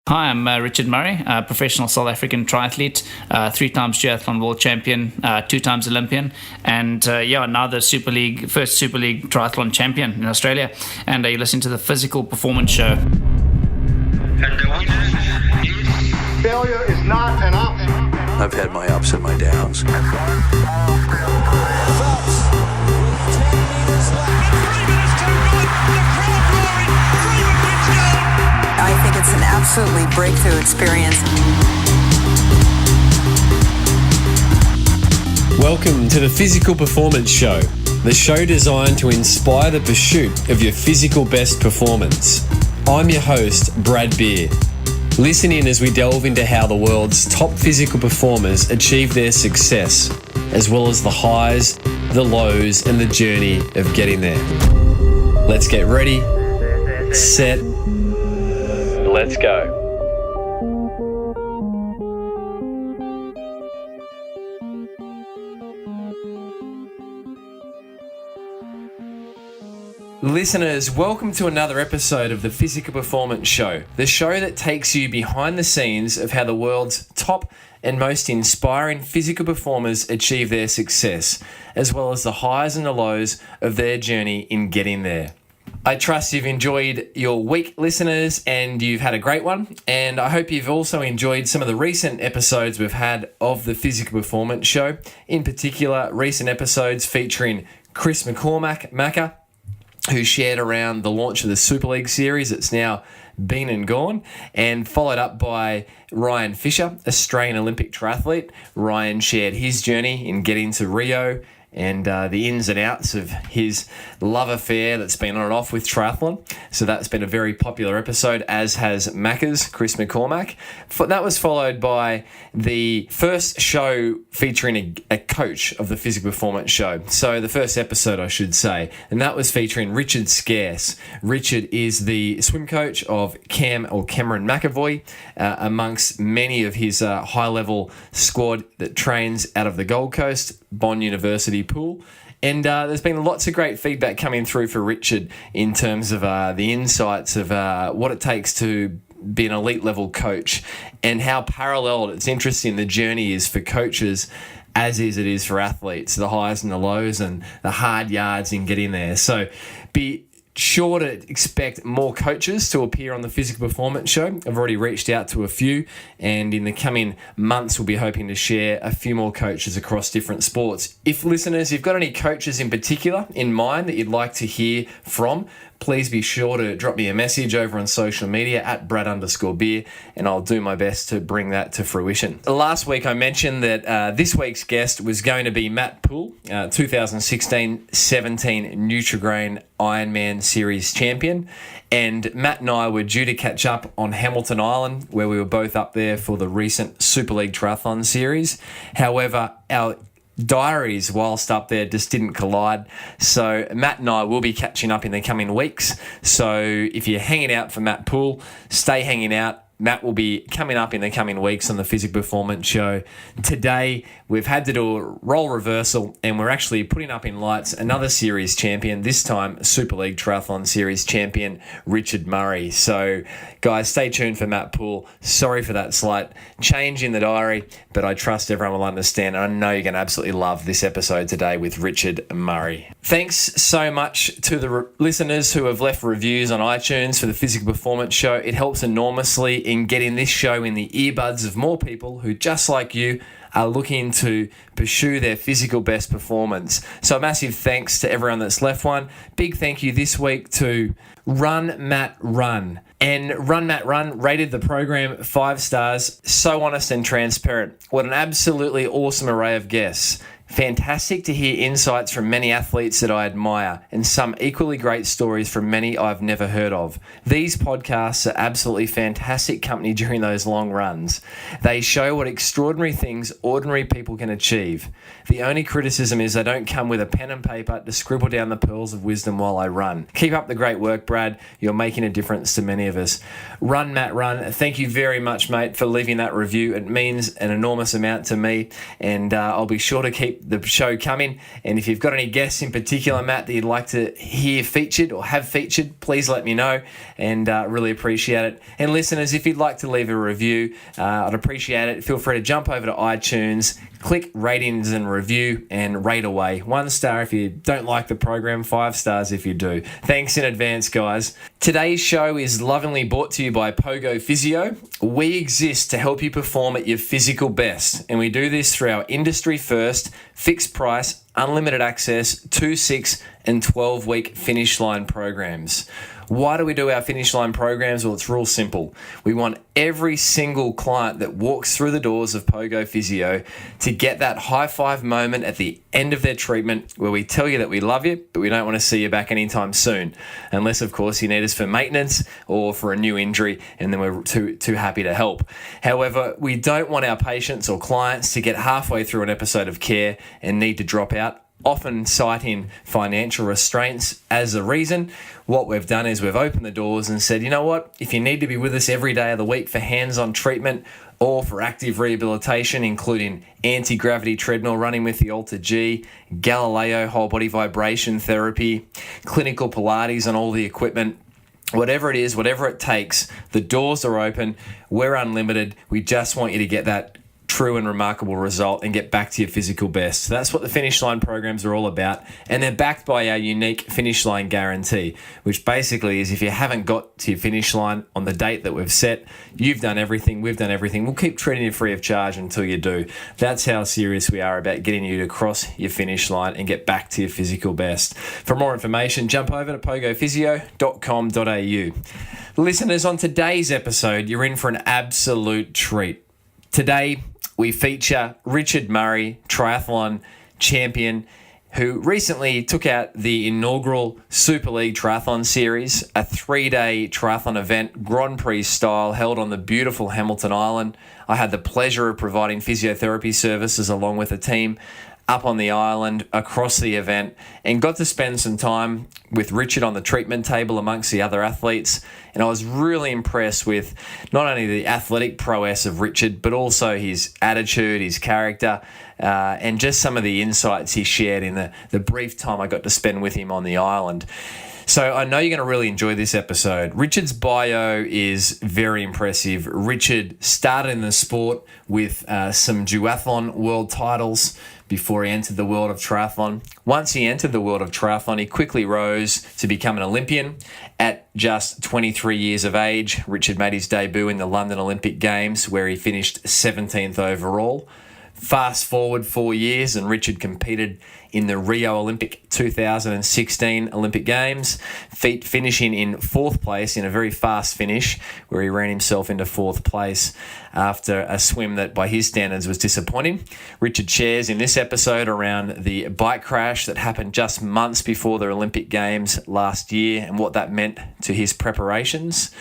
Hi, I'm Richard Murray, a professional South African triathlete, 3 times Duathlon World Champion, 2 times Olympian, and now the first Super League Triathlon Champion in Australia. And you listen to the Physical Performance Show. Failure is not an option. I've had my ups and my downs. I think it's an absolutely breakthrough experience. Welcome to the Physical Performance Show, the show designed to inspire the pursuit of your physical best performance. I'm your host, Brad Beer. Listen in as we delve into how the world's top physical performers achieve their success, as well as the highs, the lows, and the journey of getting there. Let's get ready, set, let's go. Listeners, welcome to another episode of the Physical Performance Show, the show that takes you behind the scenes of how the world's top and most inspiring physical performers achieve their success, as well as the highs and the lows of their journey in getting there. I trust you've enjoyed your week, listeners, and you've had a great one. And I hope you've also enjoyed some of the recent episodes we've had of the Physical Performance Show. In particular, recent episodes featuring Chris McCormack, who shared around the launch of the Super League series. It's now been and gone, and followed up by Ryan Fisher, Australian Olympic triathlete. Ryan shared his journey in getting to Rio and the ins and outs of his love affair that's been on and off with triathlon. So that's been a very popular episode, as has Macca's Chris McCormack. That was followed by the first show featuring a coach of the Physical Performance Show. So the first episode, I should say, and that was featuring Richard Scarce. Richard is the swim coach of Cameron McAvoy, amongst many of his high-level squad that trains out of the Gold Coast, Bond University pool. And there's been lots of great feedback coming through for Richard in terms of the insights of what it takes to be an elite level coach, and how paralleled, it's interesting, the journey is for coaches as it is for athletes, the highs and the lows and the hard yards in getting there. So be sure to expect more coaches to appear on the Physical Performance Show. I've already reached out to a few, and in the coming months we'll be hoping to share a few more coaches across different sports. If listeners, you've got any coaches in particular in mind that you'd like to hear from, please be sure to drop me a message over on social media at Brad_Beer, and I'll do my best to bring that to fruition. Last week I mentioned that this week's guest was going to be Matt Poole, 2016-17 Nutrigrain Ironman Series champion. And Matt and I were due to catch up on Hamilton Island, where we were both up there for the recent Super League Triathlon series. However, our diaries whilst up there just didn't collide, so Matt and I will be catching up in the coming weeks. So if you're hanging out for Matt Poole, stay hanging out. Matt will be coming up in the coming weeks on the Physical Performance Show. Today, we've had to do a role reversal, and we're actually putting up in lights another series champion, this time Super League Triathlon Series champion, Richard Murray. So, guys, stay tuned for Matt Poole. Sorry for that slight change in the diary, but I trust everyone will understand, and I know you're going to absolutely love this episode today with Richard Murray. Thanks so much to the listeners who have left reviews on iTunes for the Physical Performance Show. It helps enormously in getting this show in the earbuds of more people who, just like you, are looking to pursue their physical best performance. So a massive thanks to everyone that's left one. Big thank you this week to Run Matt Run. And Run Matt Run rated the program 5 stars. So honest and transparent. What an absolutely awesome array of guests. Fantastic to hear insights from many athletes that I admire, and some equally great stories from many I've never heard of. These podcasts are absolutely fantastic company during those long runs. They show what extraordinary things ordinary people can achieve. The only criticism is they don't come with a pen and paper to scribble down the pearls of wisdom while I run. Keep up the great work, Brad. You're making a difference to many of us. Run, Matt, run. Thank you very much, mate, for leaving that review. It means an enormous amount to me, and I'll be sure to keep keep the show coming. And if you've got any guests in particular, Matt, that you'd like to hear featured or have featured, please let me know, and really appreciate it. And listeners, if you'd like to leave a review, I'd appreciate it. Feel free to jump over to iTunes, click ratings and review, and rate away. 1 star if you don't like the program, 5 stars if you do. Thanks in advance, guys. Today's show is lovingly brought to you by POGO Physio. We exist to help you perform at your physical best, and we do this through our industry-first, fixed price, unlimited access, 2, 6, and 12-week finish line programs. Why do we do our finish line programs? Well, it's real simple. We want every single client that walks through the doors of POGO Physio to get that high five moment at the end of their treatment where we tell you that we love you, but we don't want to see you back anytime soon. Unless, of course, you need us for maintenance or for a new injury, and then we're too happy to help. However, we don't want our patients or clients to get halfway through an episode of care and need to drop out, often citing financial restraints as a reason. What we've done is we've opened the doors and said, you know what, if you need to be with us every day of the week for hands-on treatment or for active rehabilitation, including anti-gravity treadmill running with the Alter G, Galileo whole body vibration therapy, clinical Pilates and all the equipment, whatever it is, whatever it takes, the doors are open, we're unlimited. We just want you to get that true and remarkable result and get back to your physical best. So that's what the finish line programs are all about, and they're backed by our unique finish line guarantee, which basically is if you haven't got to your finish line on the date that we've set, you've done everything, we've done everything. We'll keep treating you free of charge until you do. That's how serious we are about getting you to cross your finish line and get back to your physical best. For more information, jump over to pogophysio.com.au. Listeners, on today's episode, you're in for an absolute treat. Today, we feature Richard Murray, Triathlon Champion, who recently took out the inaugural Super League Triathlon Series, a 3-day triathlon event, Grand Prix style, held on the beautiful Hamilton Island. I had the pleasure of providing physiotherapy services along with a team up on the island across the event, and got to spend some time with Richard on the treatment table amongst the other athletes. And I was really impressed with not only the athletic prowess of Richard, but also his attitude, his character, and just some of the insights he shared in the brief time I got to spend with him on the island. So I know you're going to really enjoy this episode. Richard's bio is very impressive. Richard started in the sport with some duathlon world titles before he entered the world of triathlon. Once he entered the world of triathlon, he quickly rose to become an Olympian. At just 23 years of age, Richard made his debut in the London Olympic Games, where he finished 17th overall. Fast forward 4 years and Richard competed in the Rio Olympic 2016 Olympic Games, finishing in 4th place in a very fast finish where he ran himself into 4th place after a swim that by his standards was disappointing. Richard shares in this episode around the bike crash that happened just months before the Olympic Games last year and what that meant to his preparations.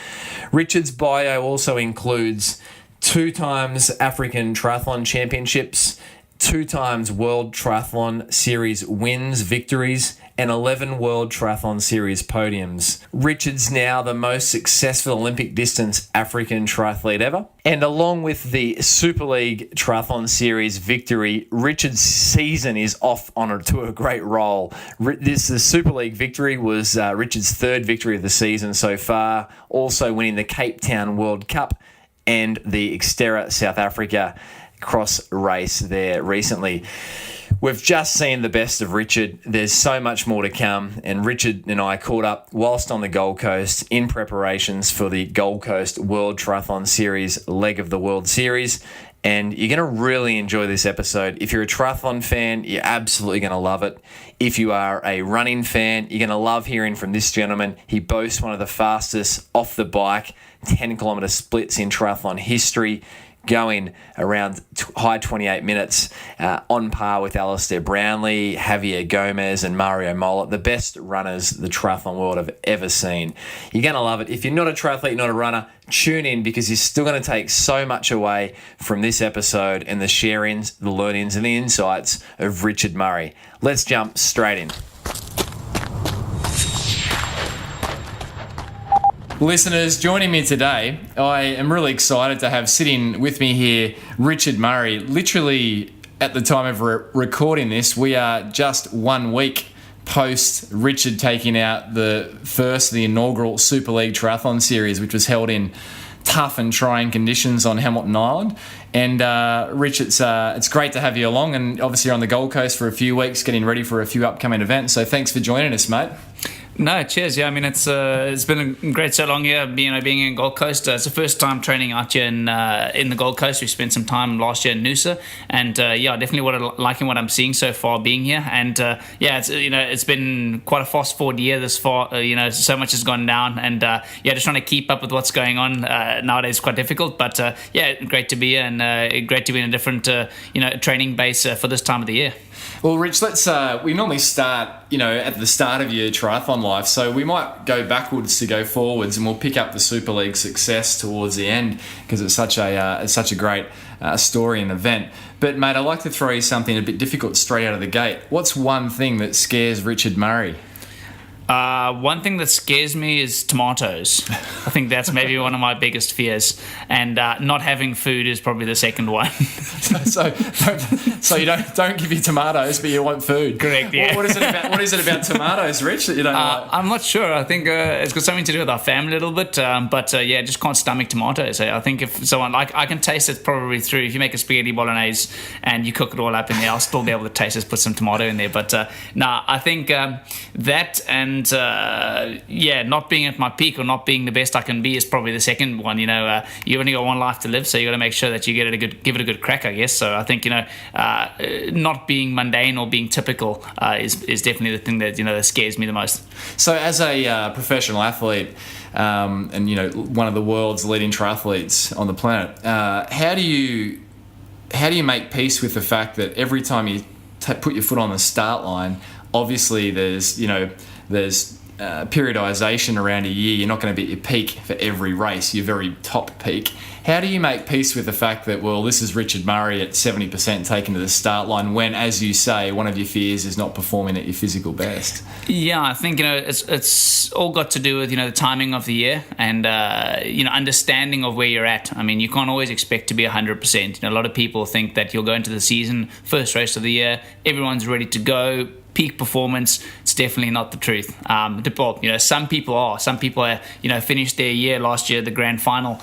Richard's bio also includes 2 times African Triathlon Championships, 2 times World Triathlon Series wins, victories, and 11 World Triathlon Series podiums. Richard's now the most successful Olympic distance African triathlete ever. And along with the Super League Triathlon Series victory, Richard's season is off to a great roll. The Super League victory was Richard's 3rd victory of the season so far, also winning the Cape Town World Cup and the Xterra South Africa cross race there recently. We've just seen the best of Richard. There's so much more to come, and Richard and I caught up whilst on the Gold Coast in preparations for the Gold Coast World Triathlon Series leg of the World Series, and you're going to really enjoy this episode. If you're a triathlon fan, you're absolutely going to love it. If you are a running fan, you're going to love hearing from this gentleman. He boasts one of the fastest off the bike 10-kilometre splits in triathlon history, going around high 28 minutes, on par with Alistair Brownlee, Javier Gomez and Mario Mola, the best runners the triathlon world have ever seen. You're going to love it. If you're not a triathlete, not a runner, tune in, because you're still going to take so much away from this episode and the share-ins, the learnings and the insights of Richard Murray. Let's jump straight in. Listeners, joining me today, I am really excited to have sitting with me here Richard Murray, literally at the time of recording this, we are just 1 week post Richard taking out the inaugural Super League Triathlon Series, which was held in tough and trying conditions on Hamilton Island. And Rich, it's great to have you along, and obviously you're on the Gold Coast for a few weeks getting ready for a few upcoming events, so thanks for joining us, mate. No, cheers. Yeah, I mean, it's been great so long here, being in Gold Coast. It's the first time training out here in the Gold Coast. We spent some time last year in Noosa, and definitely liking what I'm seeing so far being here. And it's been quite a fast forward year this far. So much has gone down, and just trying to keep up with what's going on nowadays is quite difficult. But great to be here, and great to be in a different training base for this time of the year. Well, Rich, we normally start, at the start of your triathlon life, so we might go backwards to go forwards, and we'll pick up the Super League success towards the end because it's such a great story and event. But, mate, I'd like to throw you something a bit difficult straight out of the gate. What's one thing that scares Richard Murray? One thing that scares me is tomatoes. I think that's maybe one of my biggest fears, and not having food is probably the second one. so you don't give you tomatoes, but you want food. Correct. Yeah. What is it about tomatoes, Rich, that you don't like? I'm not sure. I think it's got something to do with our family a little bit, but just can't stomach tomatoes. I think if someone I can taste it probably through if you make a spaghetti bolognese and you cook it all up in there, I'll still be able to taste it. Put some tomato in there, but I think that and. Not being at my peak or not being the best I can be is probably the second one. You only got one life to live, so you got to make sure that you give it a good crack, I guess. So I think not being mundane or being typical is definitely the thing that scares me the most. So as a professional athlete, and one of the world's leading triathletes on the planet, how do you make peace with the fact that every time you put your foot on the start line, obviously there's periodization around a year. You're not going to be at your peak for every race, your very top peak. How do you make peace with the fact that, well, this is Richard Murray at 70% taken to the start line when, as you say, one of your fears is not performing at your physical best? Yeah, I think it's all got to do with the timing of the year and understanding of where you're at. I mean, you can't always expect to be 100%. A lot of people think that you'll go into the season, first race of the year, everyone's ready to go, peak performance. It's definitely not the truth. Some people are. Some people finished their year last year, the grand final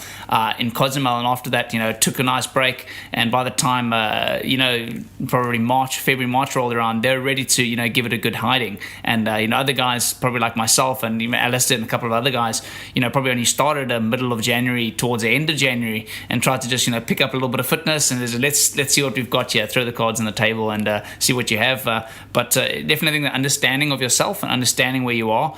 in Cozumel, and after that, took a nice break. And by the time probably February, March rolled around, they're ready to give it a good hiding. And other guys, probably like myself and Alistair and a couple of other guys, probably only started middle of January, towards the end of January, and tried to just pick up a little bit of fitness and let's see what we've got here. Throw the cards on the table and see what you have. But definitely think the understanding of yourself and understanding where you are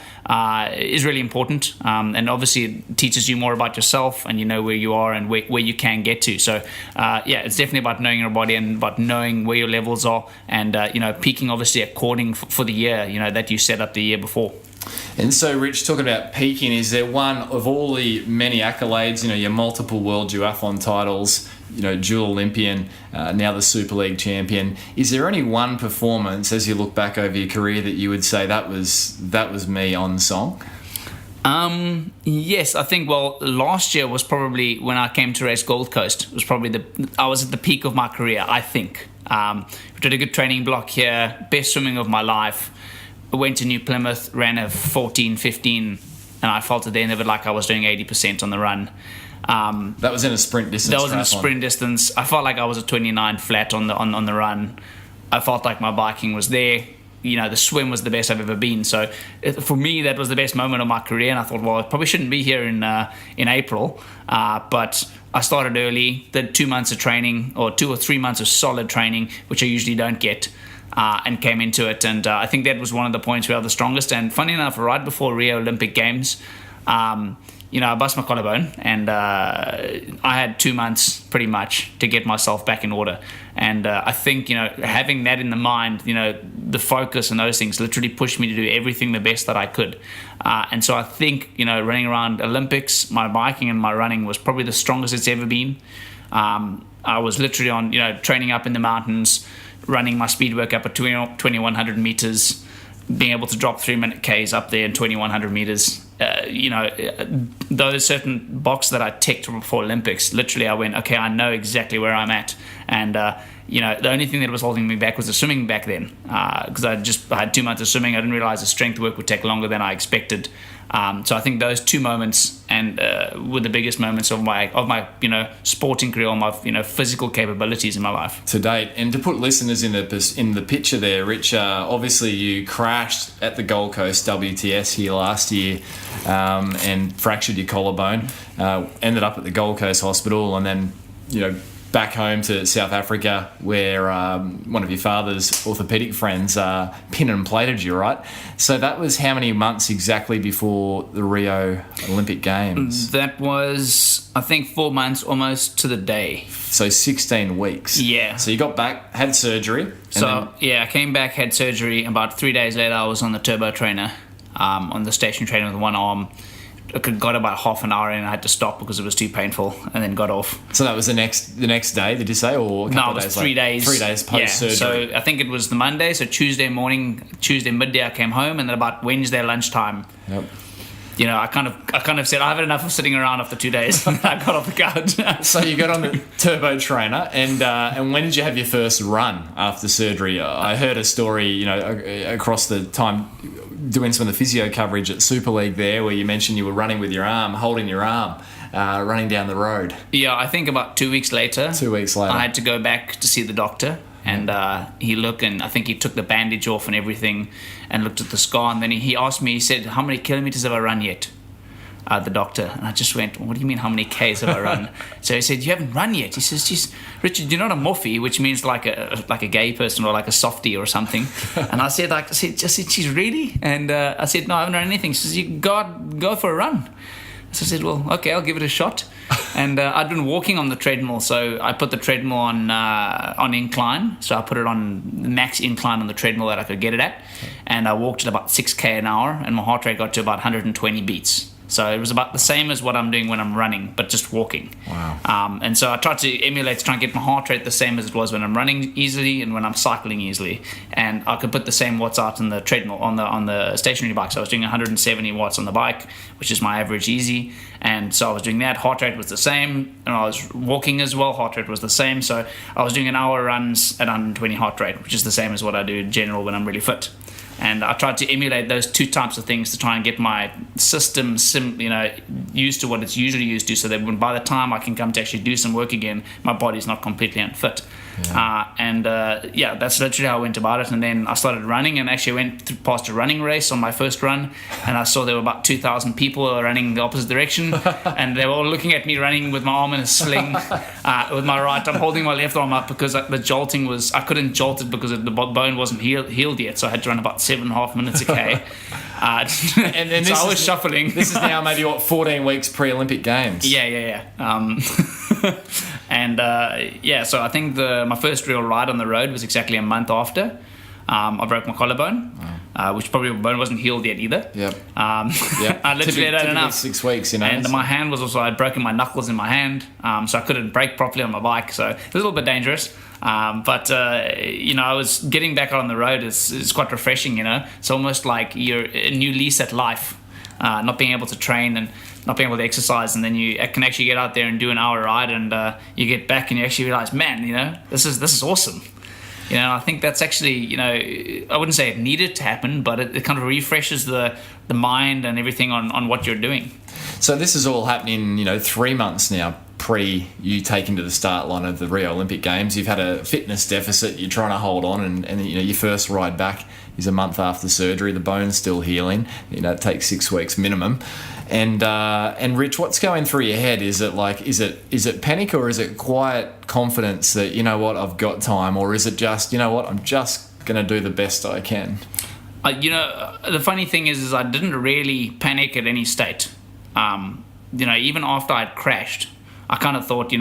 is really important, and obviously it teaches you more about yourself and where you are and where you can get to. So it's definitely about knowing your body and about knowing where your levels are and peaking obviously according for the year that you set up the year before. And so, Rich, talking about peaking, is there one of all the many accolades, your multiple world duathlon titles, dual Olympian, now the Super League champion, is there any one performance as you look back over your career that you would say that was me on song? Yes, I think, last year was probably when I came to race Gold Coast. It was probably I was at the peak of my career, I think. We did a good training block here, best swimming of my life. I went to New Plymouth, ran a 14:15, and I felt at the end of it like I was doing 80% on the run. That was in a sprint distance. That was in a sprint distance. I felt like I was a 29 flat on the run. I felt like my biking was there. The swim was the best I've ever been. So for me, that was the best moment of my career. And I thought, I probably shouldn't be here in April. But I started early, did 2 months of training or 2 or 3 months of solid training, which I usually don't get. And came into it, and I think that was one of the points where I was the strongest. And funny enough, right before RIO Olympic Games, I bust my collarbone, and I had 2 months pretty much to get myself back in order. And I think having that in the mind, the focus and those things literally pushed me to do everything the best that I could. And so I think running around Olympics, my biking and my running was probably the strongest it's ever been. I was literally on training up in the mountains, running my speed work up at 2100 meters, being able to drop 3-minute Ks up there in 2100 meters, those certain boxes that I ticked for Olympics, literally I went, okay, I know exactly where I'm at. And, the only thing that was holding me back was the swimming back then, because I had 2 months of swimming. I didn't realize the strength work would take longer than I expected. So I think those 2 moments were the biggest moments of my sporting career, my physical capabilities in my life to date. And to put listeners in the picture there, Rich, obviously you crashed at the Gold Coast WTS here last year and fractured your collarbone. Ended up at the Gold Coast Hospital, and then back home to South Africa, where one of your father's orthopaedic friends pin and plated you, right? So that was how many months exactly before the Rio Olympic Games? That was, I think, 4 months almost to the day. So 16 weeks. Yeah. So you got back, had surgery. I came back, had surgery. About 3 days later, I was on the turbo trainer, on the stationary trainer with one arm. I got about half an hour in, and I had to stop because it was too painful, and then got off. So that was the next day, did you say, or a couple of days? No, it was 3 days. 3 days post-surgery. So I think it was the Monday, so Tuesday midday I came home, and then about Wednesday lunchtime, I kind of said, I have enough of sitting around after 2 days. I got off the couch. So you got on the turbo trainer, and when did you have your first run after surgery? I heard a story, across the time doing some of the physio coverage at Super League there, where you mentioned you were running with your arm, holding your arm, running down the road. Yeah, I think about 2 weeks later. 2 weeks later. I had to go back to see the doctor. And he looked, and I think he took the bandage off and everything and looked at the scar. And then he asked me, he said, how many kilometers have I run yet? The doctor. And I just went, what do you mean, how many Ks have I run? So he said, you haven't run yet. He says, geez, Richard, you're not a morphie, which means like a gay person or like a softie or something. And I said, she's really? And I said, no, I haven't run anything. She says, you go for a run. So I said, well, okay, I'll give it a shot. And I'd been walking on the treadmill, so I put the treadmill on incline. So I put it on the max incline on the treadmill that I could get it at. And I walked at about 6K an hour, and my heart rate got to about 120 beats. So it was about the same as what I'm doing when I'm running, but just walking. Wow. And so I tried to emulate, to try and get my heart rate the same as it was when I'm running easily and when I'm cycling easily. And I could put the same watts out on the treadmill, on the stationary bike. So I was doing 170 watts on the bike, which is my average easy. And so I was doing that. Heart rate was the same. And I was walking as well. Heart rate was the same. So I was doing an hour runs at 120 heart rate, which is the same as what I do in general when I'm really fit. And I tried to emulate those two types of things to try and get my system, used to what it's usually used to, so that by the time I can come to actually do some work again, my body's not completely unfit. Yeah. That's literally how I went about it. And then I started running, and actually went past a running race on my first run, and I saw there were about 2,000 people running the opposite direction, and they were all looking at me running with my arm in a sling. With my right, I'm holding my left arm up because the jolting was, I couldn't jolt it because the bone wasn't healed yet, so I had to run about 7.5 minutes a K. And so I was shuffling. This is now maybe 14 weeks pre-Olympic Games. Yeah. So I think my first real ride on the road was exactly a month after I broke my collarbone, which probably my bone wasn't healed yet either. Yep. I literally had enough. 6 weeks, And my hand was also, I'd broken my knuckles in my hand, so I couldn't brake properly on my bike, so it was a little bit dangerous. I was getting back on the road is quite refreshing, It's almost like you're a new lease at life, not being able to train and not being able to exercise, and then you can actually get out there and do an hour ride, and you get back and you actually realize, man, this is awesome. I think that's actually, I wouldn't say it needed to happen, but it kind of refreshes the mind and everything on what you're doing. So this is all happening, 3 months now pre you taking to the start line of the Rio Olympic Games. You've had a fitness deficit, you're trying to hold on, and your first ride back is a month after surgery. The bone's still healing. It takes 6 weeks minimum. And Rich, what's going through your head? Is it panic, or is it quiet confidence that, I've got time, or is it just, I'm just going to do the best I can? The funny thing is I didn't really panic at any state. Even after I'd crashed, I kind of thought,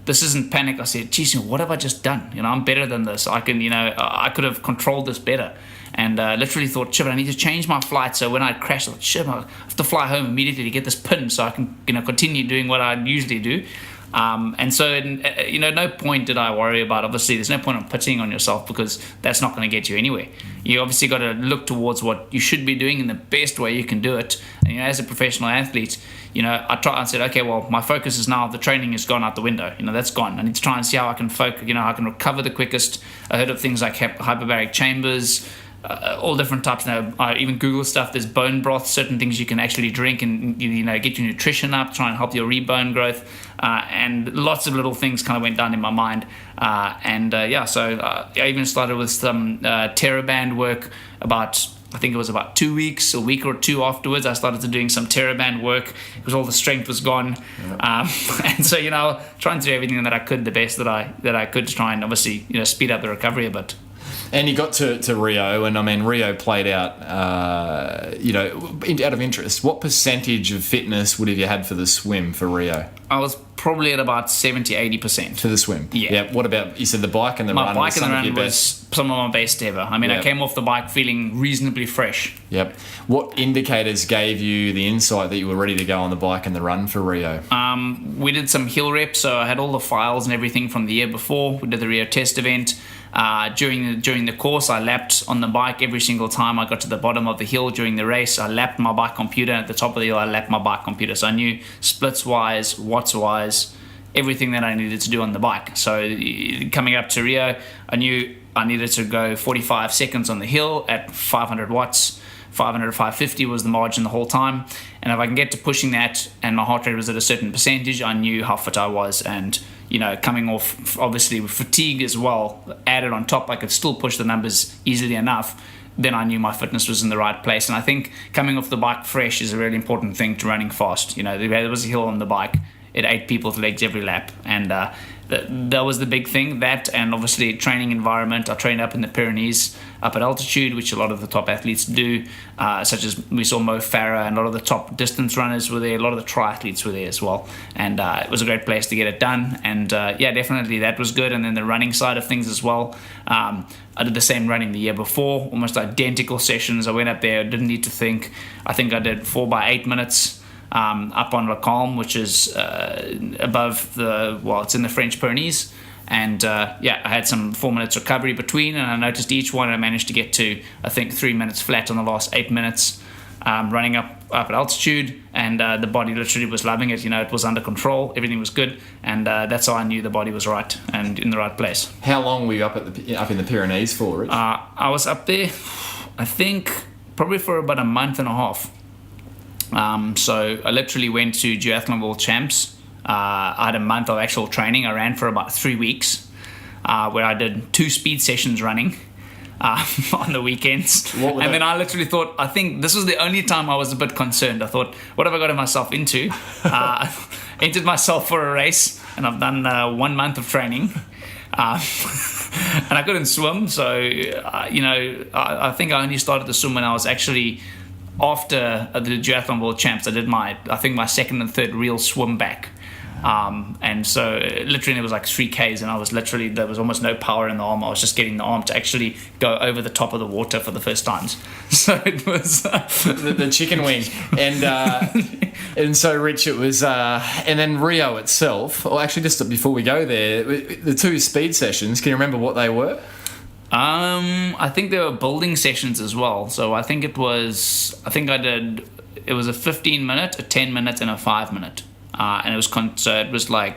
this isn't panic. I said, geez, what have I just done? I'm better than this. I can, I could have controlled this better. And literally thought, shit, I need to change my flight. So when I crashed, I thought, shit, I have to fly home immediately to get this pin so I can, continue doing what I usually do. And so, no point did I worry about. Obviously, there's no point in pitying on yourself because that's not going to get you anywhere. You obviously got to look towards what you should be doing in the best way you can do it. And as a professional athlete, I said, okay, well, my focus is now the training has gone out the window. That's gone. I need to try and see how I can focus. How I can recover the quickest. I heard of things like hyperbaric chambers. All different types now. I even Google stuff. There's bone broth, certain things you can actually drink and get your nutrition up, try and help your rebone growth, and lots of little things kind of went down in my mind. So I even started with some TerraBand work I think it was about 2 weeks, a week or two afterwards. I started to doing some TerraBand work because all the strength was gone, and so trying to do everything that I could, the best that I could to try and obviously speed up the recovery a bit. And you got to Rio, and I mean Rio played out. Out of interest, what percentage of fitness would have you had for the swim for Rio? I was probably at about 70-80% for the swim. Yeah. What about, you said the bike and the run? My bike and the run was some of my best ever. I mean, I came off the bike feeling reasonably fresh. Yep. What indicators gave you the insight that you were ready to go on the bike and the run for Rio? We did some hill reps, so I had all the files and everything from the year before. We did the Rio test event. During the course, I lapped on the bike every single time I got to the bottom of the hill during the race. I lapped my bike computer. At the top of the hill, I lapped my bike computer. So I knew splits-wise, watts-wise, everything that I needed to do on the bike. So coming up to Rio, I knew I needed to go 45 seconds on the hill at 500 watts. 500 to 550 was the margin the whole time. And if I can get to pushing that and my heart rate was at a certain percentage, I knew how fit I was. And coming off obviously with fatigue as well added on top, I could still push the numbers easily enough. Then I knew my fitness was in the right place. And I think coming off the bike fresh is a really important thing to running fast. There was a hill on the bike. It ate people's legs every lap. And that was the big thing. That and obviously training environment. I trained up in the Pyrenees, up at altitude, which a lot of the top athletes do, such as we saw Mo Farah, and a lot of the top distance runners were there. A lot of the triathletes were there as well, and it was a great place to get it done. And definitely that was good. And then the running side of things as well. I did the same running the year before, almost identical sessions. I went up there, didn't need to think. I think I did 4 by 8 minutes. Up on La Calme, which is above it's in the French Pyrenees. And I had some 4 minutes recovery between, and I noticed each one I managed to get to, I think, 3 minutes flat on the last 8 minutes, running up at altitude, and the body literally was loving it. It was under control, everything was good, and that's how I knew the body was right and in the right place. How long were you up in the Pyrenees for, Rich? I was up there, I think, probably for about a month and a half. So I literally went to Duathlon World Champs. I had a month of actual training. I ran for about 3 weeks, where I did 2 speed sessions running on the weekends. And then I literally thought, I think this was the only time I was a bit concerned. I thought, what have I got myself into? Entered myself for a race, and I've done 1 month of training. And I couldn't swim, so I think I only started to swim when I was actually after the Duathlon World Champs. I did my second and third real swim back. And so literally it was like 3Ks, and I was literally, there was almost no power in the arm. I was just getting the arm to actually go over the top of the water for the first times. So it was the chicken wing. And so Rich, it was and then Rio itself, or actually just before we go there, the 2 speed sessions, can you remember what they were? I think there were building sessions as well. So I think it was a 15 minute, a 10 minute, and a 5 minute. And it was like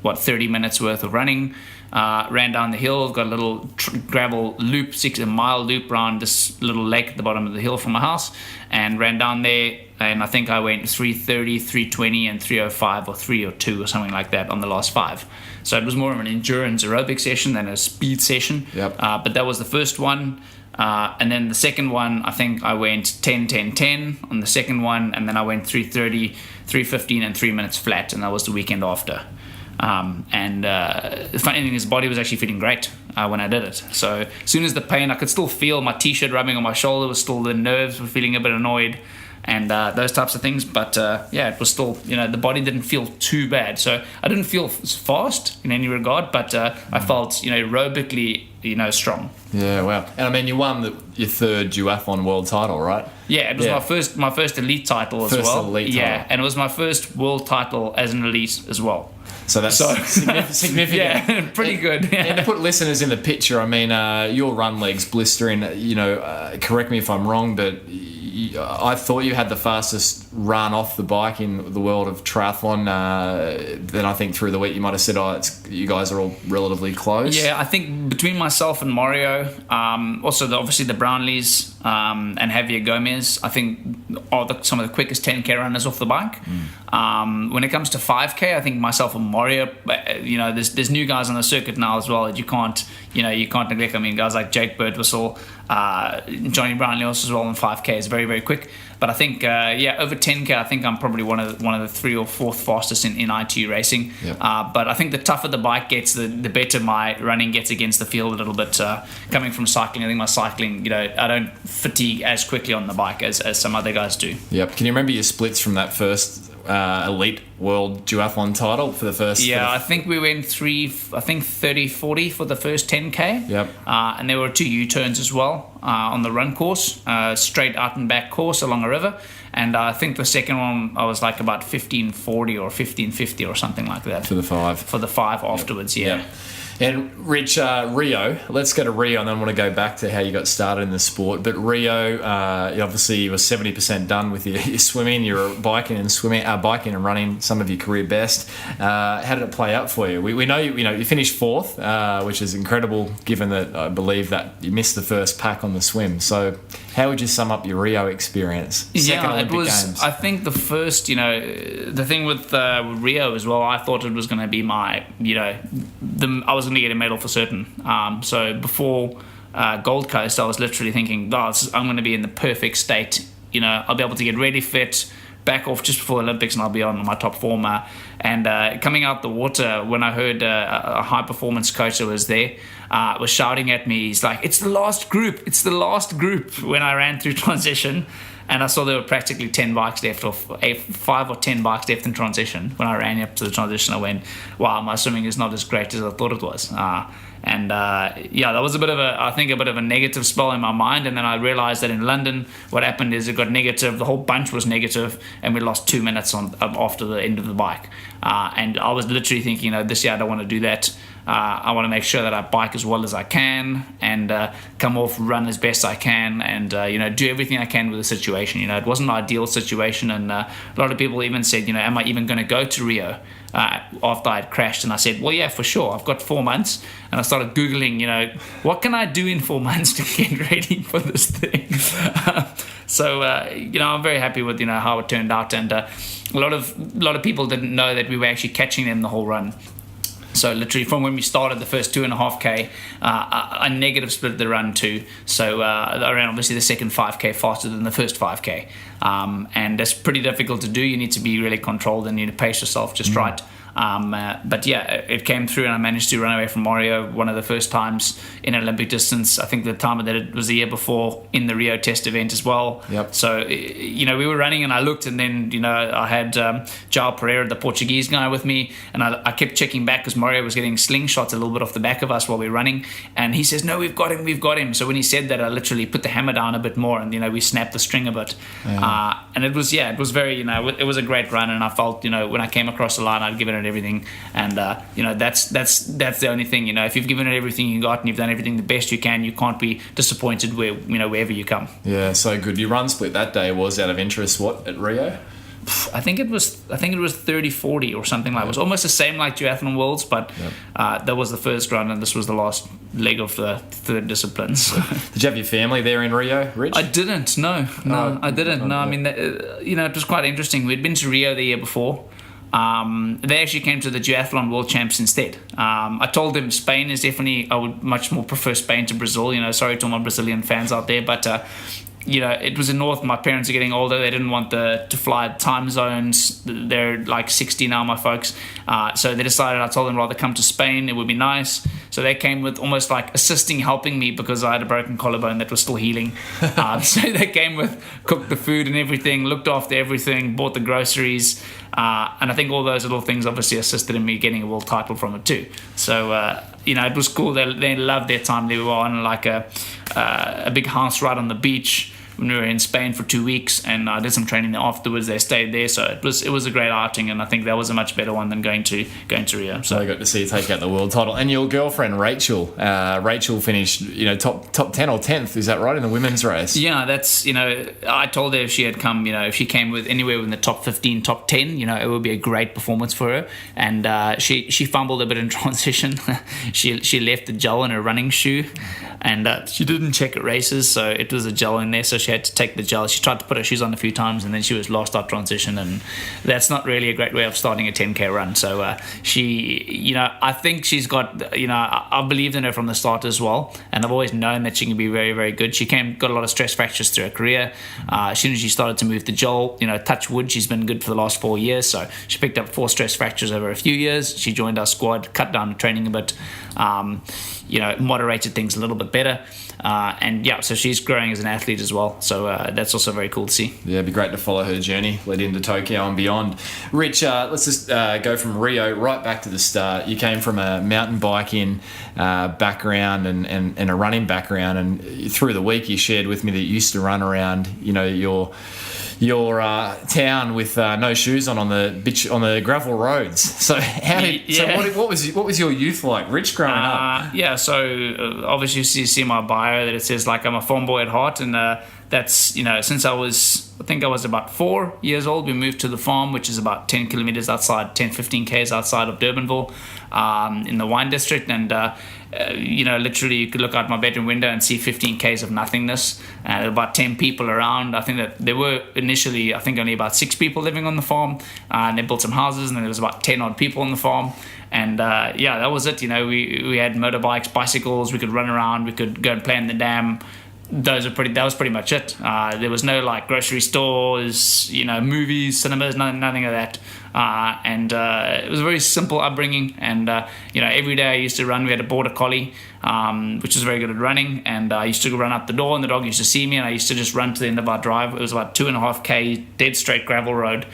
30 minutes worth of running. Ran down the hill, got a little gravel loop, 6 mile loop around this little lake at the bottom of the hill from my house, and ran down there. And I think I went 3:30, 3:20, and 3:05 or 3:02 or something like that on the last 5. So it was more of an endurance aerobic session than a speed session. Yep. But that was the first one. And then the second one, I think I went 10, 10, 10 on the second one. And then I went 3:30, 3:15, and 3 minutes flat. And that was the weekend after. The funny thing is, the body was actually feeling great when I did it. So as soon as the pain, I could still feel my t-shirt rubbing on my shoulder, was still, the nerves were feeling a bit annoyed, and those types of things. But it was still, the body didn't feel too bad. So I didn't feel fast in any regard, but I felt, aerobically, strong. Yeah, wow. And I mean, you won your third duathlon world title, right? Yeah, it was my first elite title as well. First elite title. Yeah, and it was my first world title as an elite as well. So that's significant. Yeah, pretty good. Yeah. And to put listeners in the picture, I mean, your run legs blistering. Correct me if I'm wrong, but I thought you had the fastest run off the bike in the world of triathlon. Then I think through the week you might have said, you guys are all relatively close. Yeah, I think between myself and Mario, also obviously the Brownlees and Javier Gomez, I think are some of the quickest 10K runners off the bike. When it comes to 5K, I think myself and Mario, there's new guys on the circuit now as well that you can't neglect. I mean, guys like Jake Birdwhistle, Johnny Brownlee also as well on 5K is very, very quick. But I think, over 10K, I think I'm probably one of the 3 or 4th fastest in ITU racing. Yep. But I think the tougher the bike gets, the better my running gets against the field a little bit. Coming from cycling, I think my cycling, I don't fatigue as quickly on the bike as some other guys do. Yep. Can you remember your splits from that first elite world duathlon title for the first? I think we went 30-40 for the first 10K. Yep. And there were 2 U-turns as well on the run course, straight out and back course along a river. And I think the second one I was like about 15:40 or 15:50 or something like that. For the 5. For the 5 afterwards, yeah. Yep. And Rich, Rio, let's go to Rio, and then I want to go back to how you got started in the sport. But Rio, obviously you were 70% done with your swimming, your biking and running, some of your career best. How did it play out for you? We know you finished 4th, which is incredible given that I believe that you missed the first pack on the swim. So how would you sum up your Rio experience? Second Olympic Games. I think the first, the thing with Rio as well, I thought it was going to be my, I was going to get a medal for certain. So before Gold Coast, I was literally thinking, I'm going to be in the perfect state. I'll be able to get really fit, back off just before the Olympics, and I'll be on my top form. And coming out the water, when I heard a high performance coach that was there, was shouting at me, he's like, it's the last group when I ran through transition. And I saw there were practically 10 bikes left, or 5 or 10 bikes left in transition. When I ran up to the transition, I went, wow, my swimming is not as great as I thought it was. That was a bit of a negative spell in my mind. And then I realized that in London, what happened is it got negative. The whole bunch was negative, and we lost 2 minutes after the end of the bike. And I was literally thinking, this year I don't want to do that. I want to make sure that I bike as well as I can and come off, run as best I can, and do everything I can with the situation. It wasn't an ideal situation, and a lot of people even said, am I even going to go to Rio after I had crashed? And I said, well, yeah, for sure. I've got 4 months, and I started Googling, what can I do in 4 months to get ready for this thing? I'm very happy with how it turned out, and a lot of people didn't know that we were actually catching them the whole run. So literally from when we started the first 2.5K, I negative split the run too. So I ran obviously the second 5K faster than the first 5K. And that's pretty difficult to do. You need to be really controlled and you need to pace yourself just right. But it came through, and I managed to run away from Mario one of the first times in Olympic distance. I think the time I did it was the year before in the Rio test event as well. Yep. So, we were running, and I looked, and then, I had João Pereira, the Portuguese guy, with me, and I kept checking back because Mario was getting slingshots a little bit off the back of us while we were running, and he says, no, we've got him. So when he said that, I literally put the hammer down a bit more, and, we snapped the string a bit. Yeah. And it was very, it was a great run, and I felt, when I came across the line, I'd given it everything, and that's the only thing. If you've given it everything you got and you've done everything the best you can't be disappointed wherever you come. Yeah, so good. Your run split that day was, out of interest, what, at Rio? I think it was 30-40 or something like. It was almost the same like Duathlon Worlds, but that was the first run, and this was the last leg of the third discipline. So. Did you have your family there in Rio, Rich? I didn't. No, I didn't. No, I mean, it was quite interesting. We'd been to Rio the year before. They actually came to the Duathlon World Champs instead. I told them Spain is definitely, I would much more prefer Spain to Brazil. Sorry to all my Brazilian fans out there, but it was in North. My parents are getting older. They didn't want to fly time zones. They're like 60 now, my folks. So they decided, I told them rather come to Spain. It would be nice. So they came with almost like helping me because I had a broken collarbone that was still healing. So they came with, cooked the food and everything, looked after everything, bought the groceries. And I think all those little things obviously assisted in me getting a world title from it too. So, it was cool. They loved their time. They were on like a big house right on the beach. when we were in Spain for 2 weeks, and I did some training there afterwards. They stayed there, so it was a great outing, and I think that was a much better one than going to Rio. So I got to see you take out the world title, and your girlfriend Rachel finished top 10 or 10th. Is that right, in the women's race? Yeah, that's I told her if she had come, if she came with anywhere within the top 15, top 10, it would be a great performance for her. And she fumbled a bit in transition. she left the gel in her running shoe, and she didn't check at races, so it was a gel in there, so she had to take the gel. She tried to put her shoes on a few times, and then she was lost out transition, and that's not really a great way of starting a 10K run. So I think she's got, I believed in her from the start as well, and I've always known that she can be very, very good. She got a lot of stress fractures through her career. As soon as she started to move the gel, touch wood, she's been good for the last 4 years, so she picked up 4 stress fractures over a few years. She joined our squad, cut down the training a bit, moderated things a little bit better, so she's growing as an athlete as well, so that's also very cool to see. Yeah, it'd be great to follow her journey lead into Tokyo and beyond. Rich, let's just go from Rio right back to the start. You came from a mountain biking background and a running background, and through the week you shared with me that you used to run around your town with no shoes on the gravel roads. So what was your youth like, Rich, growing up? So obviously you see my bio that it says like I'm a farm boy at heart, and that's since I was about 4 years old, we moved to the farm, which is about 10 kilometers outside, 15 k's outside of Durbanville, in the wine district, and literally you could look out my bedroom window and see 15 k's of nothingness, and about 10 people around. I think that there were initially only about 6 people living on the farm, and they built some houses, and then there was about 10 odd people on the farm. And that was it. We had motorbikes, bicycles, we could run around, we could go and play in the dam. That was pretty much it. There was no like grocery stores, movies, cinemas, nothing of that. It was a very simple upbringing. And every day I used to run. We had a border collie, which was very good at running. And I used to go run out the door, and the dog used to see me, and I used to just run to the end of our drive. It was about 2.5K dead straight gravel road,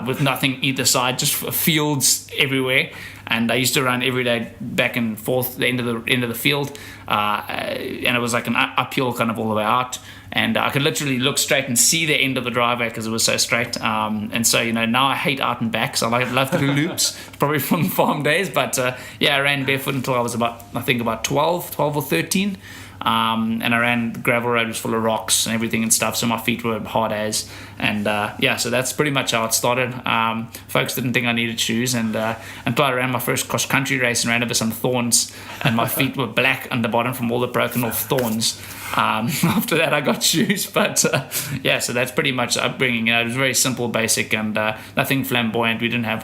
with nothing either side, just fields everywhere. And I used to run every day back and forth the end of the field, and it was like an uphill kind of all the way out. And I could literally look straight and see the end of the driveway because it was so straight. And so now I hate out and back, so I love to do loops, probably from the farm days. But I ran barefoot until I was about 12 or 13. And I ran the gravel road, was full of rocks and everything and stuff, so my feet were hard as. And so that's pretty much how it started. Folks didn't think I needed shoes, and until I ran my first cross country race and ran over some thorns, and my feet were black on the bottom from all the broken off thorns. After that I got shoes, but so that's pretty much the upbringing. It was very simple, basic, and nothing flamboyant. We didn't have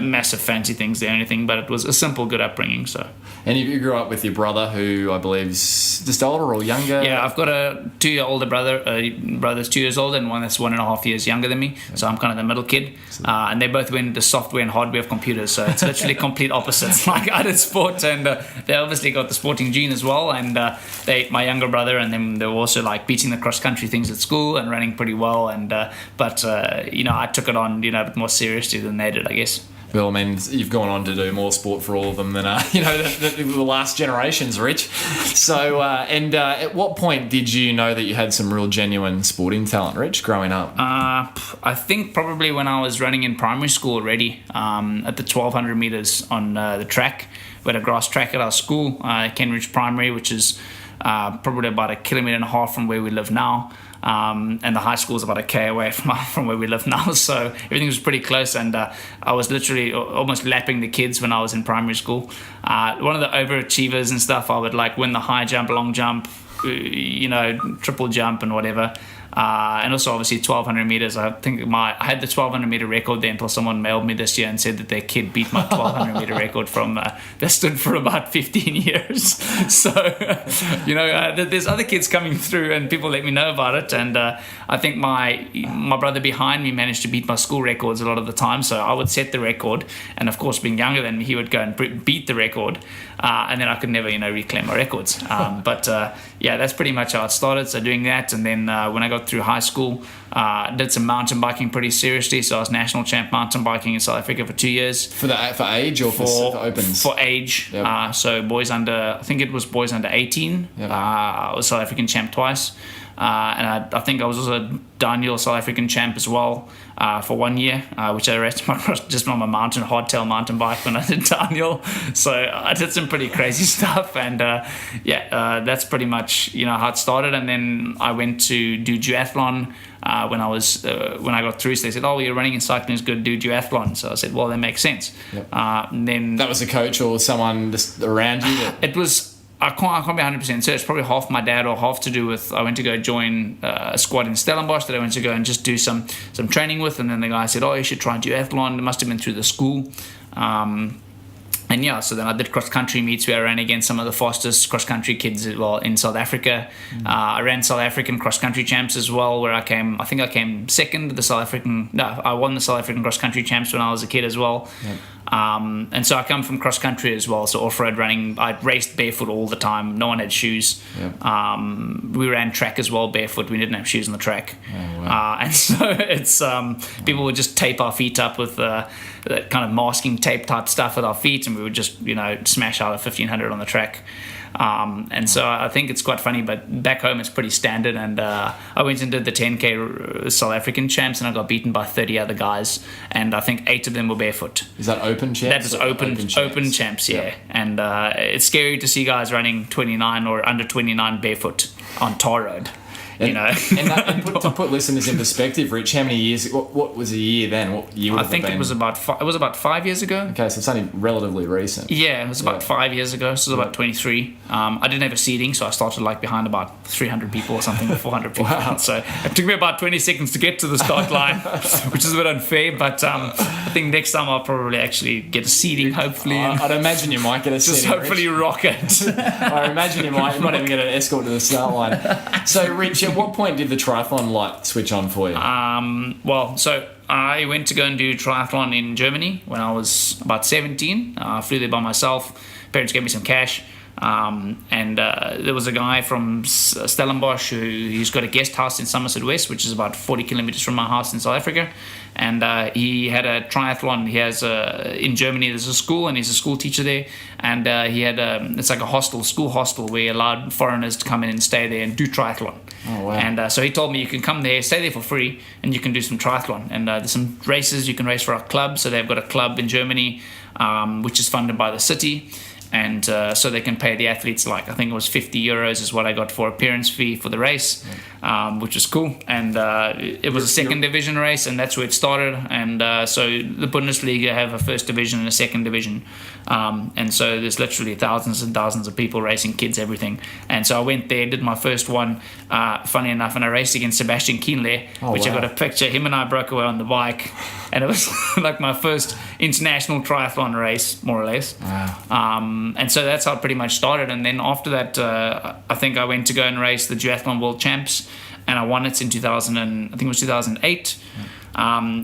massive fancy things there or anything, but it was a simple, good upbringing. So. And you grew up with your brother, who I believe is just older or younger? Yeah, I've got a 2-year older brother. Brother's 2 years older, and one that's 1.5 years younger than me. So I'm kind of the middle kid. And they both went into software and hardware of computers. So it's literally complete opposites. Like I did sport, and they obviously got the sporting gene as well. And my younger brother, and then they were also like beating the cross country things at school and running pretty well. And I took it on a bit more seriously than they did, I guess. Well, I mean, you've gone on to do more sport for all of them than the last generations, Rich. So, at what point did you know that you had some real genuine sporting talent, Rich, growing up? I think probably when I was running in primary school already, at the 1,200 meters on the track. We had a grass track at our school, Kenridge Primary, which is probably about 1.5 kilometers from where we live now. And the high school is about 1K away from where we live now, so everything was pretty close, and I was literally almost lapping the kids when I was in primary school. One of the overachievers and stuff, I would win the high jump, long jump, triple jump and whatever. And also obviously 1,200 meters. I think I had the 1,200 meter record there until someone mailed me this year and said that their kid beat my 1,200 meter record from that stood for about 15 years. So there's other kids coming through, and people let me know about it. And I think my brother behind me managed to beat my school records a lot of the time. So I would set the record, and of course being younger than me, he would go and beat the record, and then I could never reclaim my records. But that's pretty much how it started. So doing that, and then when I got through high school, did some mountain biking pretty seriously. So I was national champ mountain biking in South Africa for 2 years. For age or for opens? For age. Yep. So boys under 18. Yep. I was South African champ twice. and I think I was also Daniel South African champ as well for 1 year, which I raced just on my hardtail mountain bike when I did Daniel. So I did some pretty crazy stuff, and that's pretty much how it started. And then I went to do duathlon when I got through. So they said, "Oh, you're running and cycling is good. Do duathlon." So I said, "Well, that makes sense." Yep. And then that was a coach or someone just around you. It was. I can't be 100% sure. It's probably half my dad or half to do with I went to go join a squad in Stellenbosch that I went to go and just do some training with, and then the guy said, "Oh, you should try duathlon." It must have been through the school. So then I did cross-country meets where I ran against some of the fastest cross-country kids as well in South Africa. I ran South African cross-country champs as well, where I think I came second. I won the South African cross-country champs when I was a kid as well. Yep. And so I come from cross-country as well, so off-road running. I raced barefoot all the time. No one had shoes. Yep. We ran track as well barefoot. We didn't have shoes on the track. Oh, wow. And so it's people would just tape our feet up with that kind of masking tape type stuff with our feet, and we would just smash out a 1500 on the track. And so I think it's quite funny, but back home it's pretty standard. And I went and did the 10K South African champs, and I got beaten by 30 other guys, and I think 8 of them were barefoot. Is that open champs? That is open champs, yeah. Yep. And it's scary to see guys running 29 or under 29 barefoot on tar road. And to put listeners in perspective, Rich, how many years? What was a year then? What year would I think it was about 5 years ago. Okay, so it's only relatively recent. Yeah, it was about 5 years ago. So it was about 23. I didn't have a seating, so I started behind about 300 people or something, or 400 people. Wow. So it took me about 20 seconds to get to the start line, which is a bit unfair. But I think next time I'll probably actually get a seating. Hopefully, I'd imagine you might get a seating. Just hopefully, Rich. Rock it. I imagine you might even get an escort to the start line. So, Rich, at what point did the triathlon light switch on for you? So I went to go and do triathlon in Germany when I was about 17. I flew there by myself. Parents gave me some cash. And there was a guy from Stellenbosch who's got a guest house in Somerset West, which is about 40 kilometers from my house in South Africa. And he had a triathlon. He has in Germany, there's a school, and he's a school teacher there. And he had it's like a school hostel, where he allowed foreigners to come in and stay there and do triathlon. Oh, wow. And so he told me, you can come there, stay there for free, and you can do some triathlon. And there's some races you can race for our club. So they've got a club in Germany, which is funded by the city. And so they can pay the athletes, I think it was 50 euros is what I got for appearance fee for the race, which was cool. And it was a second division race, and that's where it started. And so the Bundesliga have a first division and a second division. And so there's literally thousands and thousands of people racing, kids, everything. And so I went there, did my first one, funny enough, and I raced against Sebastian Kienle, which wow. I got a picture. Him and I broke away on the bike. And it was my first international triathlon race, more or less. Wow. And so that's how it pretty much started. And then after that, I think I went to go and race the Duathlon World Champs, and I won it in 2008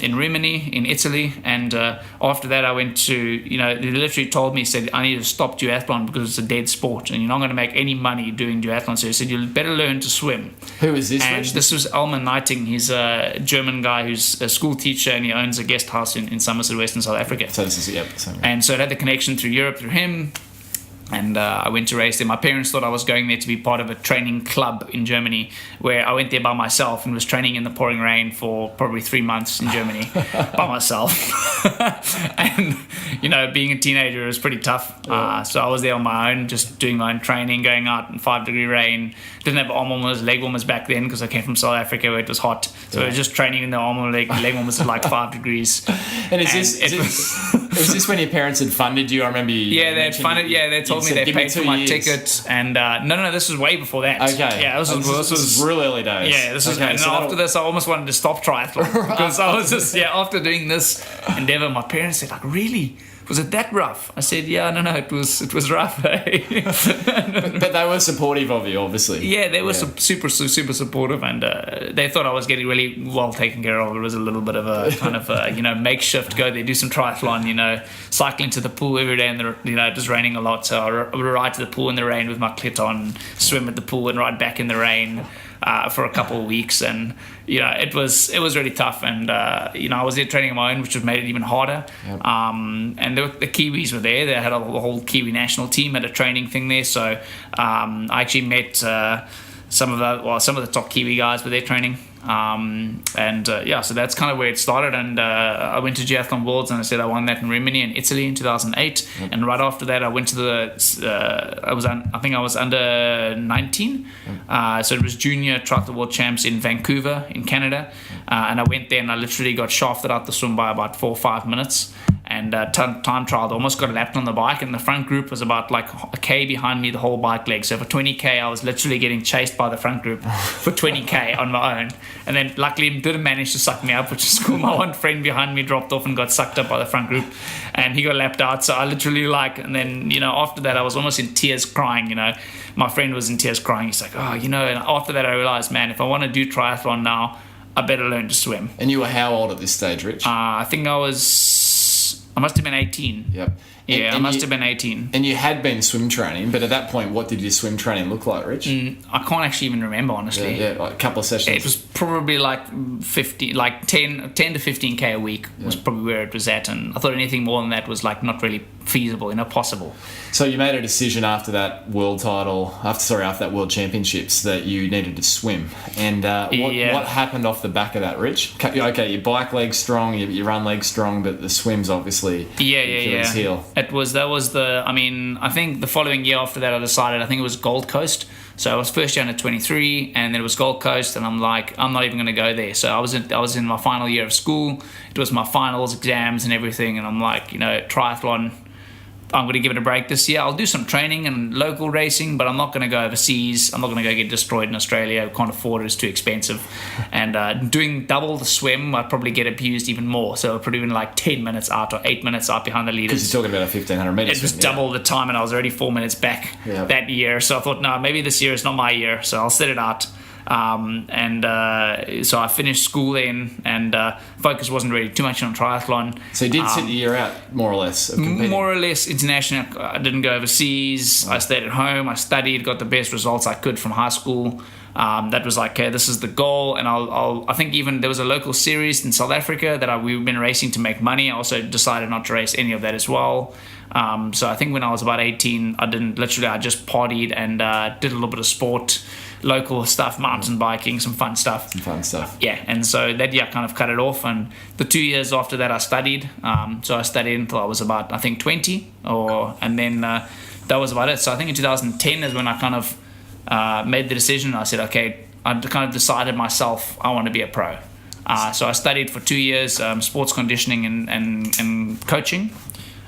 in Rimini, in Italy. And after that, I went to, they literally told me, said, I need to stop duathlon because it's a dead sport and you're not going to make any money doing duathlon. So he said, you better learn to swim. Who is this? And this was Elman Nighting. He's a German guy who's a school teacher, and he owns a guest house in Somerset West in South Africa. So this is, and so I had the connection through Europe through him. And I went to race there. My parents thought I was going there to be part of a training club in Germany, where I went there by myself and was training in the pouring rain for probably 3 months in Germany by myself. And, being a teenager was pretty tough. So I was there on my own, just doing my own training, going out in 5-degree rain. Didn't have arm warmers, leg warmers back then because I came from South Africa where it was hot. So I was just training in the arm warmer, leg warmers at 5 degrees. And is this when your parents had funded you? I remember you. Yeah, they had funded. Yeah, they told me they paid for my ticket, and no, this was way before that. Okay, yeah, this was real early days. Yeah, this was. Okay, and so after this, I almost wanted to stop triathlon because I was just after doing this endeavor, my parents said, really? Was it that rough? I said, yeah, no, it was rough. Eh? but they were supportive of you, obviously. Yeah, they were super supportive, and they thought I was getting really well taken care of. It was a little bit of a kind of makeshift. Go there, do some triathlon. Cycling to the pool every day, and it was raining a lot, so I would ride to the pool in the rain with my kit on, swim at the pool, and ride back in the rain. For a couple of weeks, and it was really tough, and I was there training on my own, which made it even harder. Yep. And the Kiwis were there. They had a whole Kiwi national team at a training thing there, so I actually met some of the top Kiwi guys were there training. So that's kind of where it started. And I went to Duathlon Worlds, and I said I won that in Rimini in Italy in 2008. And right after that, I went to I was under 19. So it was Junior Triathlon World Champs in Vancouver in Canada. And I went there, and I literally got shafted out the swim by about 4 or 5 minutes. And time trialed, almost got lapped on the bike, and the front group was about like a K behind me the whole bike leg. So for 20K, I was literally getting chased by the front group for 20K on my own. And then luckily it didn't manage to suck me up, which is cool. My one friend behind me dropped off and got sucked up by the front group, and he got lapped out. So I literally and then, after that I was almost in tears crying, My friend was in tears crying. He's like, and after that I realized, man, if I want to do triathlon now, I better learn to swim. And you were how old at this stage, Rich? I think I must have been 18. Yep. I must have been 18. And you had been swim training, but at that point, what did your swim training look like, Rich? I can't actually even remember, honestly. Yeah, like a couple of sessions. It was probably like 10 to 15K a week was probably where it was at. And I thought anything more than that was like not really feasible, possible. So you made a decision after that world title, after that World Championships, that you needed to swim. And what happened off the back of that, Rich? Okay, your bike leg's strong, your run leg's strong, but the swim's obviously Achilles heel. I think the following year after that I decided, I think it was Gold Coast. So I was first year under 23, and then it was Gold Coast, and I'm like, I'm not even going to go there. So I was in my final year of school. It was my finals, exams, and everything, and I'm like, triathlon, I'm going to give it a break this year. I'll do some training and local racing, but I'm not going to go overseas. I'm not going to go get destroyed in Australia. I can't afford it. It's too expensive. And doing double the swim, I'd probably get abused even more. So I'd put even like 10 minutes out or 8 minutes out behind the leaders. Because you're talking about a 1,500 metres. It was double the time, and I was already 4 minutes back that year. So I thought, no, maybe this year is not my year. So I'll set it out. So I finished school then, and focus wasn't really too much on triathlon. So you did sit the year out, more or less, of competing? More or less international. I didn't go overseas. I stayed at home. I studied, got the best results I could from high school. That was like, okay, this is the goal. And I think even there was a local series in South Africa that we've been racing to make money. I also decided not to race any of that as well. So I think when I was about 18, I just partied and did a little bit of sport, local stuff, mountain biking, some fun stuff. Yeah, and so that year I kind of cut it off. And the 2 years after that I studied. So I studied until I was about, I think, 20. And then that was about it. So I think in 2010 is when I kind of made the decision. I said, okay, I kind of decided myself I want to be a pro. So I studied for 2 years sports conditioning and coaching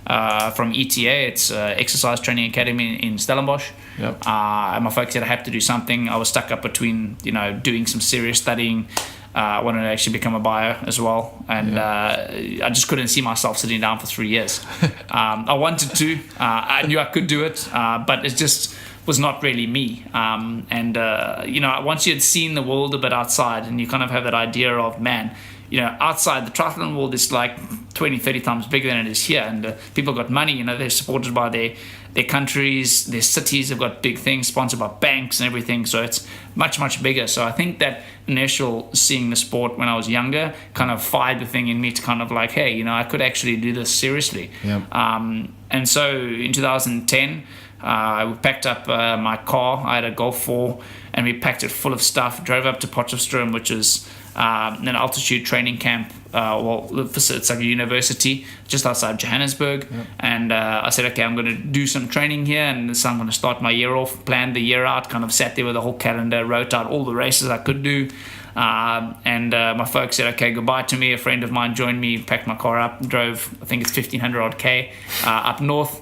from ETA. It's Exercise Training Academy in Stellenbosch. Yep. And my folks said I have to do something. I was stuck up between doing some serious studying. I wanted to actually become a bio as well, and I just couldn't see myself sitting down for 3 years. I wanted to. I knew I could do it, but it just was not really me. Once you had seen the world a bit outside, and you kind of have that idea of, man, outside the triathlon world is like 20, 30 times bigger than it is here, and people got money. They're supported by their countries, their cities have got big things, sponsored by banks and everything, so it's much, much bigger. So I think that initial seeing the sport when I was younger kind of fired the thing in me to kind of like, hey, I could actually do this seriously. Yep. And so in 2010, we packed up my car. I had a Golf 4, and we packed it full of stuff, drove up to Potchefstroom, which is an altitude training camp. It's like a university just outside Johannesburg. Yep. And I said, okay, I'm going to do some training here, and so I'm going to start my year off, planned the year out, kind of sat there with a whole calendar, wrote out all the races I could do. My folks said, okay, goodbye to me. A friend of mine joined me, packed my car up, drove, I think it's 1,500 odd K up north.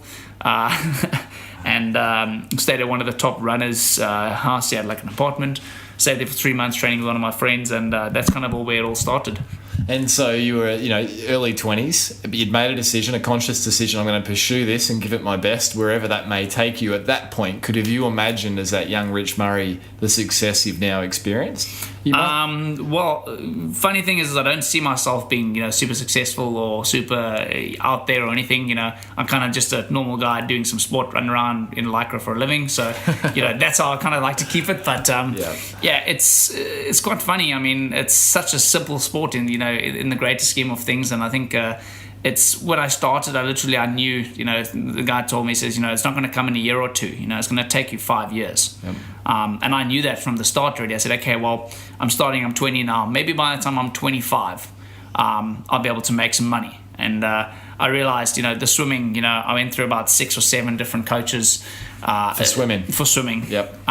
And stayed at one of the top runners' house. He had like an apartment. Stayed there for 3 months training with one of my friends, and that's kind of where it all started. And so you were, early 20s, but you'd made a decision, a conscious decision, I'm going to pursue this and give it my best wherever that may take you. At that point, could have you imagined as that young Rich Murray the success you've now experienced? Funny thing is I don't see myself being, super successful or super out there or anything. I'm kind of just a normal guy doing some sport, running around in Lycra for a living. So, that's how I kind of like to keep it. But it's quite funny. I mean, it's such a simple sport in the greater scheme of things, and I think it's when I started, I knew, the guy told me, he says, it's not going to come in a year or two, it's going to take you 5 years. Yep. And I knew that from the start already. I said, okay, well, I'm 20 now. Maybe by the time I'm 25, I'll be able to make some money. And I realized, the swimming, I went through about 6 or 7 different coaches. For swimming. Yep.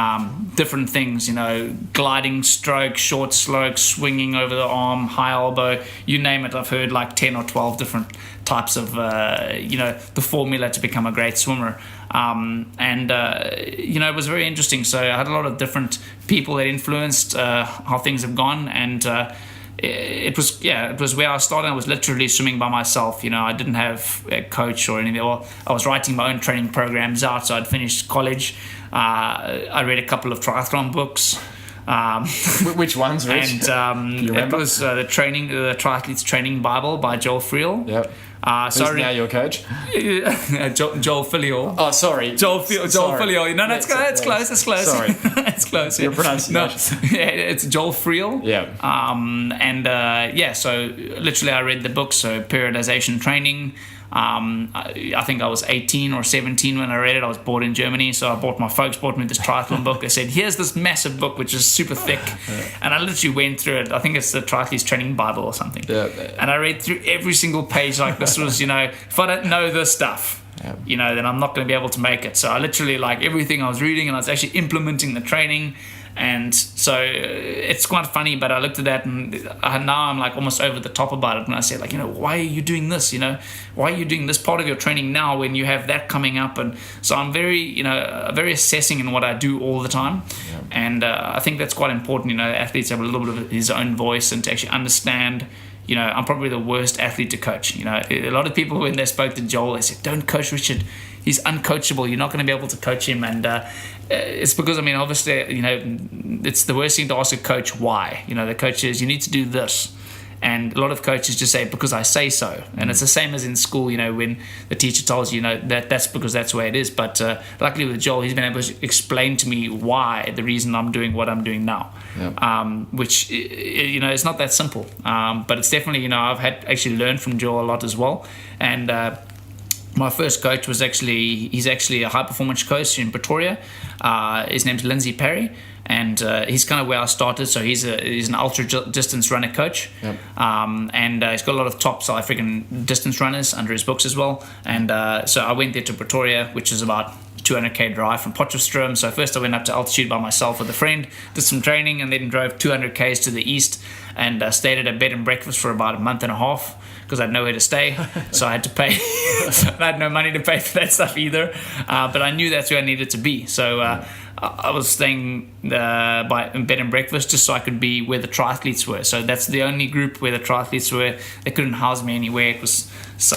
Different things, gliding, stroke, short stroke, swinging over the arm, high elbow, you name it. I've heard like 10 or 12 different types of, the formula to become a great swimmer. It was very interesting. So I had a lot of different people that influenced how things have gone. And it was where I started. I was literally swimming by myself. I didn't have a coach or anything. Or I was writing my own training programs out. So I'd finished college. I read a couple of triathlon books. Which ones, Rich? And it was the Triathlete's Training Bible by Joel Friel. Yep. Who's now your coach? Joel Philio. Oh, sorry. Joel Philio. No, it's close. It's close. Sorry. It's close. Your pronunciation. No, it's Joel Friel. Yeah. So literally I read the book, so periodization training. I think I was 18 or 17 when I read it. I was born in Germany, so my folks bought me this triathlon book. They said, here's this massive book which is super thick, and I literally went through it. I think it's the Triathlete's Training Bible or something. And I read through every single page like this was, if I don't know this stuff, then I'm not going to be able to make it. So I literally, like, everything I was reading, and I was actually implementing the training. And so it's quite funny, but I looked at that, and now I'm like almost over the top about it. And I said, like, why are you doing this? Why are you doing this part of your training now when you have that coming up? And so I'm very, very assessing in what I do all the time. Yeah. And I think that's quite important. Athletes have a little bit of his own voice, and to actually understand, I'm probably the worst athlete to coach. A lot of people, when they spoke to Joel, they said, don't coach Richard. He's uncoachable. You're not going to be able to coach him. And it's because, obviously, it's the worst thing to ask a coach why. The coach is, you need to do this. And a lot of coaches just say, because I say so. And it's the same as in school, when the teacher tells you, that's because that's the way it is. But luckily with Joel, he's been able to explain to me why, the reason I'm doing what I'm doing now. Yep. Which, it's not that simple. But it's definitely, I've had actually learned from Joel a lot as well. And my first coach he's actually a high performance coach in Pretoria. His name's Lindsay Perry, and he's kind of where I started. So he's an ultra distance runner coach. Yep. And he's got a lot of top South African distance runners under his books as well. And so I went there to Pretoria, which is about 200k drive from Potchefstroom. So first I went up to altitude by myself with a friend, did some training, and then drove 200k's to the east, and stayed at a bed and breakfast for about a month and a half, because I had nowhere to stay, so I had to pay. I had no money to pay for that stuff either, but I knew that's where I needed to be. So I was staying by bed and breakfast just so I could be where the triathletes were. So that's the only group where the triathletes were. They couldn't house me anywhere. It was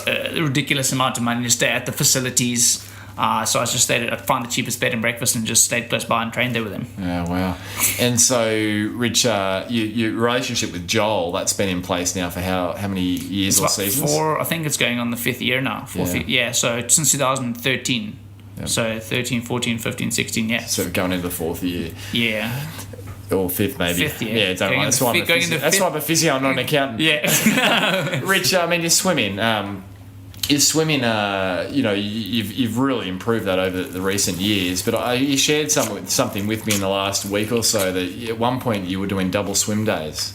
a ridiculous amount of money to stay at the facilities. So I just stayed. I'd find the cheapest bed and breakfast and just stayed close by and trained there with him. Yeah, wow. And so, Rich, your relationship with Joel, that's been in place now for how many years or seasons? 4. I think it's going on the 5th year now. So since 2013. Yep. So 13, 14, 15, 16, yeah. So going into the 4th year. Yeah. Or 5th, maybe. 5th year. Yeah, don't worry. That's why I'm a physio, I'm not an accountant. Yeah. Rich, you're swimming. Is swimming, you've really improved that over the recent years, but you shared something with me in the last week or so that at one point you were doing double swim days.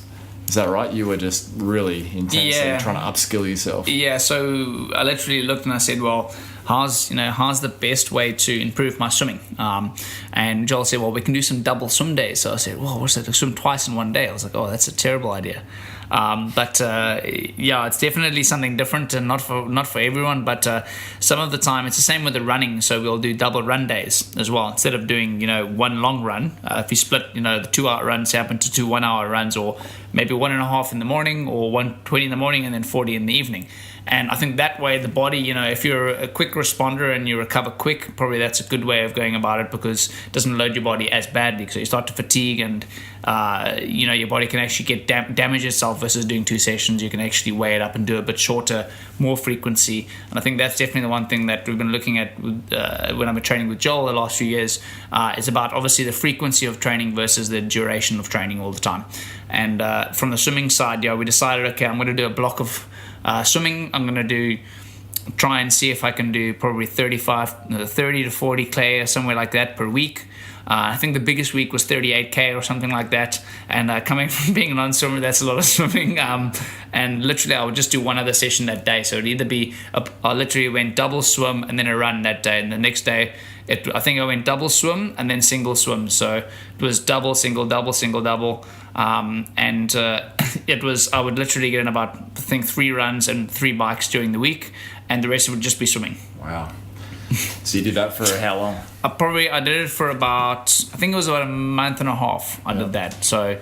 Is that right? You were just really intensely trying to upskill yourself. Yeah, so I literally looked and I said, well, how's the best way to improve my swimming? And Joel said, well, we can do some double swim days. So I said, well, what's that? To swim twice in one day? I was like, oh, that's a terrible idea. But it's definitely something different, and not for everyone. But some of the time, it's the same with the running. So we'll do double run days as well. Instead of doing one long run, if you split the 2-hour runs happen to 2 1-hour runs, or maybe 1.5 in the morning, or 1:20 in the morning, and then 40 in the evening. And I think that way the body, if you're a quick responder and you recover quick, probably that's a good way of going about it, because it doesn't load your body as badly. So you start to fatigue, and your body can actually get damage itself versus doing 2 sessions. You can actually weigh it up and do a bit shorter, more frequency. And I think that's definitely the one thing that we've been looking at when I've been training with Joel the last few years. It's about obviously the frequency of training versus the duration of training all the time. And from the swimming side, we decided, okay, I'm going to do a block of Swimming, I'm going to try and see if I can do probably 30 to 40K or somewhere like that per week. I think the biggest week was 38K or something like that. And coming from being a non-swimmer, that's a lot of swimming. And literally, I would just do one other session that day. So it'd either be, I literally went double swim and then a run that day. And the next day, I think I went double swim and then single swim. So it was double, single, double, single, double. It was, I would literally get in about, I think, 3 runs and 3 bikes during the week. And the rest would just be swimming. Wow. So you did that for how long? I did it for about, I think it was about a month and a half. I did that. So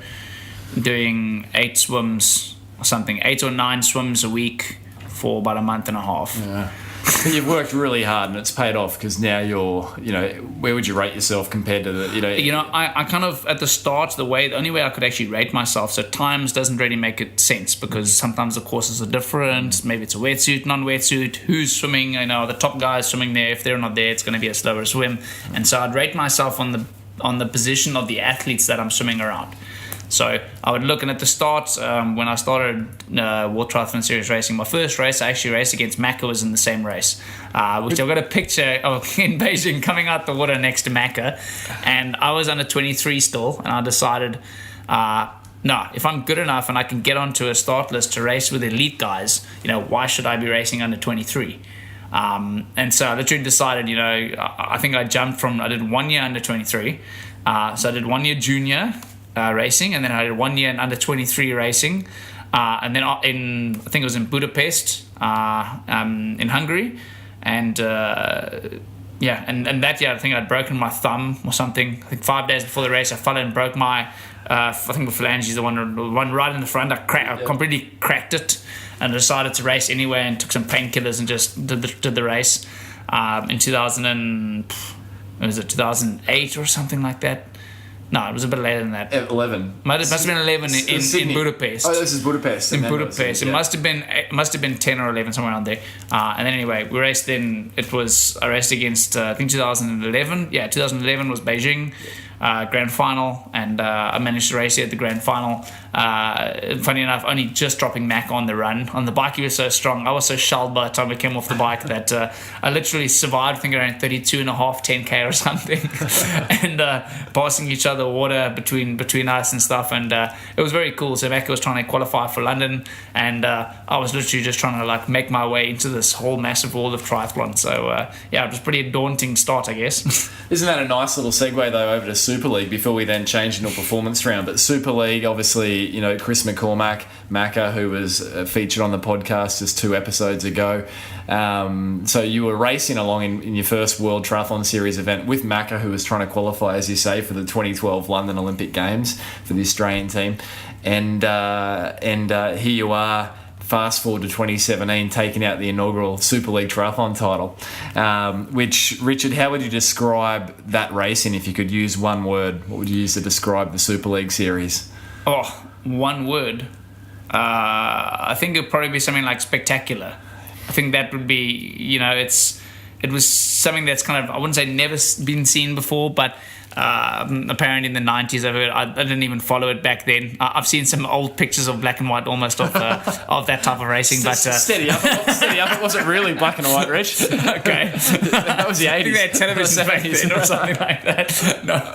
doing 8 swims or something, 8 or 9 swims a week for about a month and a half. Yeah. You've worked really hard and it's paid off, because now you're, where would you rate yourself compared to the, I kind of, at the start, the only way I could actually rate myself, so times doesn't really make it sense, because sometimes the courses are different. Maybe it's a wetsuit, non-wetsuit, who's swimming, the top guys swimming there. If they're not there, it's going to be a slower swim. And so I'd rate myself on the position of the athletes that I'm swimming around. So I would look, and at the start, when I started World Triathlon Series racing, my first race, I actually raced against Macca, was in the same race, which I've got a picture of in Beijing coming out the water next to Macca. And I was under 23 still, and I decided, no, if I'm good enough and I can get onto a start list to race with elite guys, why should I be racing under 23? And so I literally decided, I think I did 1 year under 23. So I did 1 year junior racing, and then I did 1 year in under 23 racing, and then I think it was in Budapest, in Hungary, and and that year I think I'd broken my thumb or something. I think 5 days before the race I fell and broke my I think the phalange is the one right in the front. I completely cracked it, and decided to race anyway, and took some painkillers and just did the race in 2008 or something like that. No, it was a bit later than that. 11. Must have been 11 in Budapest. Oh, this is Budapest. In Budapest. It must have been 10 or 11, somewhere around there. And then anyway, we raced then. I raced against, I think 2011. Yeah, 2011 was Beijing. Grand final, and I managed to race here at the grand final. Funny enough, only just dropping Mac on the run. On the bike, he was so strong. I was so shelled by the time I came off the bike that I literally survived, I think, around 32.5, 10K or something, and passing each other water between us and stuff. And it was very cool. So Mac was trying to qualify for London, and I was literally just trying to make my way into this whole massive world of triathlon. So it was pretty daunting start, I guess. Isn't that a nice little segue though over to Super League before we then change into a performance round? But Super League, obviously, Chris McCormack, Macca, who was featured on the podcast just 2 episodes ago. So you were racing along in your first World Triathlon Series event with Macca, who was trying to qualify, as you say, for the 2012 London Olympic Games for the Australian team. And here you are, fast forward to 2017, taking out the inaugural Super League Triathlon title, which, Richard, how would you describe that racing if you could use one word? What would you use to describe the Super League series? Oh, one word. I think it would probably be something like spectacular. I think that would be, it was something that's kind of, I wouldn't say never been seen before, but apparently in the 90s I didn't even follow it back then. I've seen some old pictures of black and white almost of that type of racing, but steady up, it wasn't really black and white, Rich. Okay. That was the 80s. I think they had television back then or something like that. No,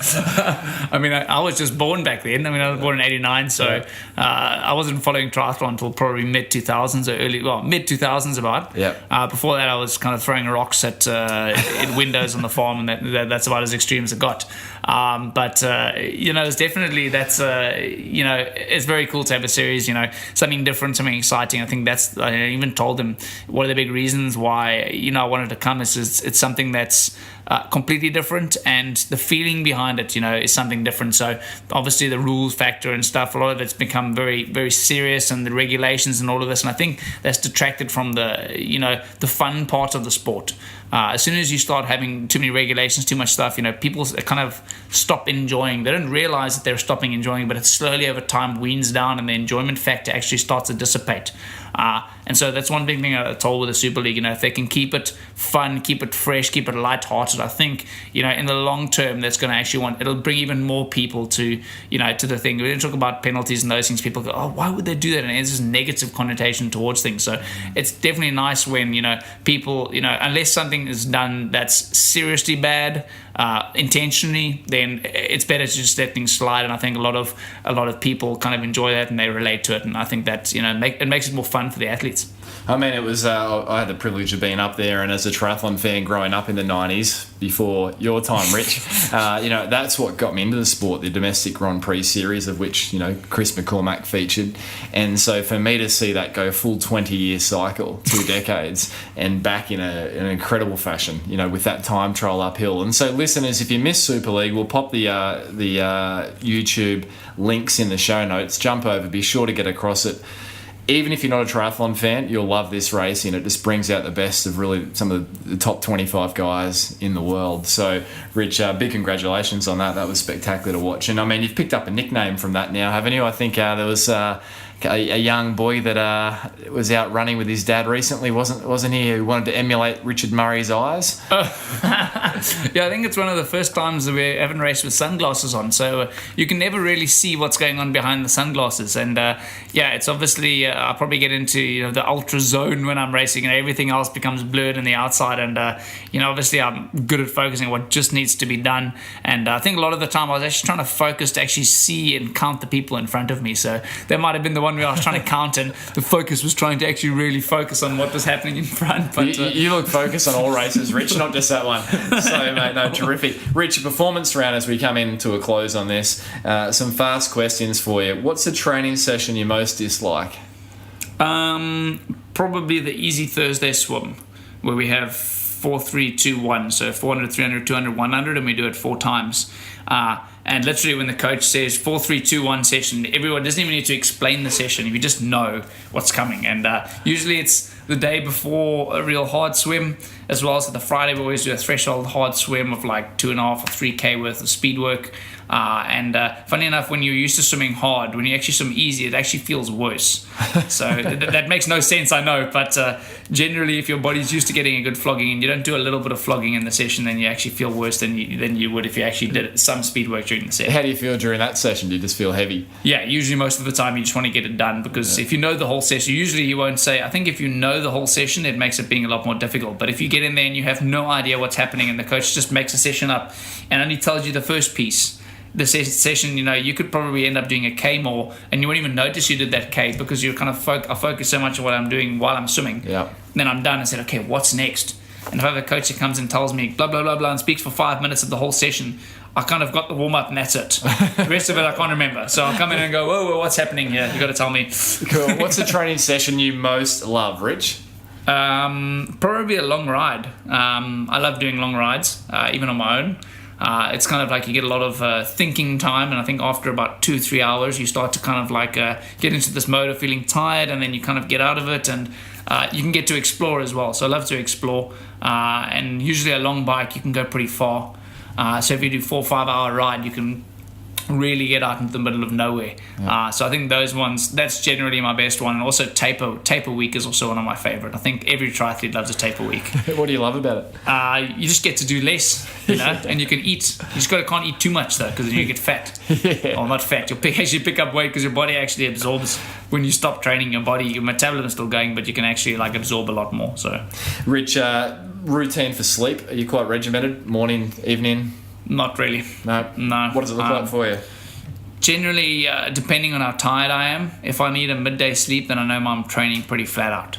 I mean, I was just born back then. I mean, I was born in 89, so I wasn't following triathlon until probably mid-2000s or mid-2000s about. Yeah. Before that I was kind of throwing rocks at in windows on the farm, and that's about as extreme as it got. It's definitely, it's very cool to have a series, something different, something exciting. I think I even told them one of the big reasons why, I wanted to come is it's something that's completely different, and the feeling behind it, is something different. So obviously the rules factor and stuff, a lot of it's become very, very serious, and the regulations and all of this. And I think that's detracted from the fun part of the sport. As soon as you start having too many regulations, too much stuff, people kind of stop enjoying. They don't realize that they're stopping enjoying, but it slowly over time weans down, and the enjoyment factor actually starts to dissipate. And so that's one big thing I told with the Super League. If they can keep it fun, keep it fresh, keep it lighthearted, I think in the long term that's going to actually it'll bring even more people to to the thing. When you talk about penalties and those things, people go, oh, why would they do that? And there's this negative connotation towards things. So it's definitely nice when people unless something is done that's seriously bad intentionally, then it's better to just let things slide. And I think a lot of people kind of enjoy that and they relate to it, and I think that it makes it more fun for the athletes. I mean, it was. I had the privilege of being up there, and as a triathlon fan growing up in the '90s, before your time, Rich, that's what got me into the sport. The domestic Grand Prix series, of which Chris McCormack featured, and so for me to see that go full 20-year cycle, 2 decades, and back in an incredible fashion, with that time trial uphill. And so, listeners, if you missed Super League, we'll pop the YouTube links in the show notes. Jump over, be sure to get across it. Even if you're not a triathlon fan, you'll love this race, and it just brings out the best of really some of the top 25 guys in the world. So, Rich, big congratulations on that. That was spectacular to watch. And I mean, you've picked up a nickname from that now, haven't you? I think there was a young boy that was out running with his dad recently, wasn't he? Who wanted to emulate Richard Murray's eyes. Yeah, I think it's one of the first times that we haven't raced with sunglasses on, so you can never really see what's going on behind the sunglasses. And it's obviously I probably get into the ultra zone when I'm racing, and everything else becomes blurred in the outside. And obviously I'm good at focusing on what just needs to be done. And I think a lot of the time I was actually trying to focus to actually see and count the people in front of me. So that might have been the one where I was trying to count, and the focus was trying to actually really focus on what was happening in front. But you look focused on all races, Rich, not just that one. So, mate, no, terrific. Rich, performance round as we come into a close on this. Some fast questions for you. What's the training session you most dislike? Probably the easy Thursday swim, where we have 4, 3, 2, 1. So 400, 300, 200, 100, and we do it 4 times. And literally when the coach says 4, 3, 2, 1 session, everyone doesn't even need to explain the session. You just know what's coming. And usually it's the day before a real hard swim, as well as the Friday we always do a threshold hard swim of like 2.5 or 3K worth of speed work. And funny enough, when you're used to swimming hard, when you actually swim easy, it actually feels worse. So that makes no sense, I know. But generally, if your body's used to getting a good flogging and you don't do a little bit of flogging in the session, then you actually feel worse than you would if you actually did some speed work during the session. How do you feel during that session? Do you just feel heavy? Yeah, usually most of the time you just want to get it done, because if you know the whole session, usually you won't say. I think if you know the whole session, it makes it being a lot more difficult. But if you get in there and you have no idea what's happening and the coach just makes a session up and only tells you the first piece, the session, you could probably end up doing a K more, and you won't even notice you did that K because you're kind of I focus so much on what I'm doing while I'm swimming. Yeah. Then I'm done and said, okay, what's next? And if I have a coach that comes and tells me blah blah blah blah and speaks for 5 minutes of the whole session, I kind of got the warm up and that's it. The rest of it I can't remember. So I'll come in and go, whoa, what's happening here? You got to tell me. Cool. What's the training session you most love, Rich? Probably a long ride. I love doing long rides, even on my own. It's kind of like you get a lot of thinking time, and I think after about 2-3 hours you start to kind of like get into this mode of feeling tired, and then you kind of get out of it, and you can get to explore as well. So I love to explore, and usually a long bike you can go pretty far. So if you do 4 or 5 hour ride, you can really get out into the middle of nowhere. So I think those ones, that's generally my best one. And also taper week is also one of my favorite. I think every triathlete loves a taper week. What do you love about it? You just get to do less, and you can eat. You just can't eat too much though, because then you get fat. Or not fat, you'll actually pick up weight, because your body actually absorbs. When you stop training, your metabolism is still going, but you can actually like absorb a lot more. So, Rich, routine for sleep, are you quite regimented? Morning, evening? Not really. No. What does it look like for you? Generally, depending on how tired I am, if I need a midday sleep, then I know I'm training pretty flat out.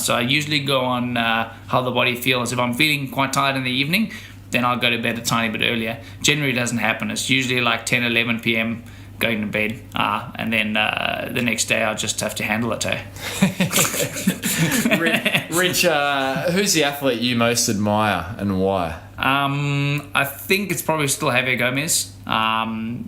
So I usually go on how the body feels. If I'm feeling quite tired in the evening, then I'll go to bed a tiny bit earlier. Generally, it doesn't happen. It's usually like 10, 11 p.m. going to bed, and then the next day I'll just have to handle it. Rich, who's the athlete you most admire and why? I think it's probably still Javier Gomez.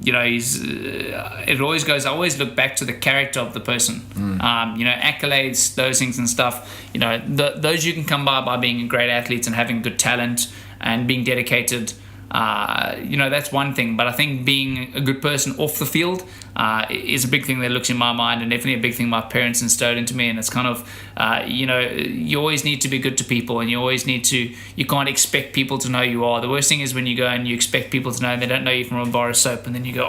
He's it always goes. I always look back to the character of the person. Accolades, those things and stuff. Those you can come by being a great athlete and having good talent and being dedicated. that's one thing. But I think being a good person off the field is a big thing that looks in my mind, and definitely a big thing my parents instilled into me. And it's kind of, you always need to be good to people, and you can't expect people to know you are. The worst thing is when you go and you expect people to know and they don't know you from a bar of soap, and then you go,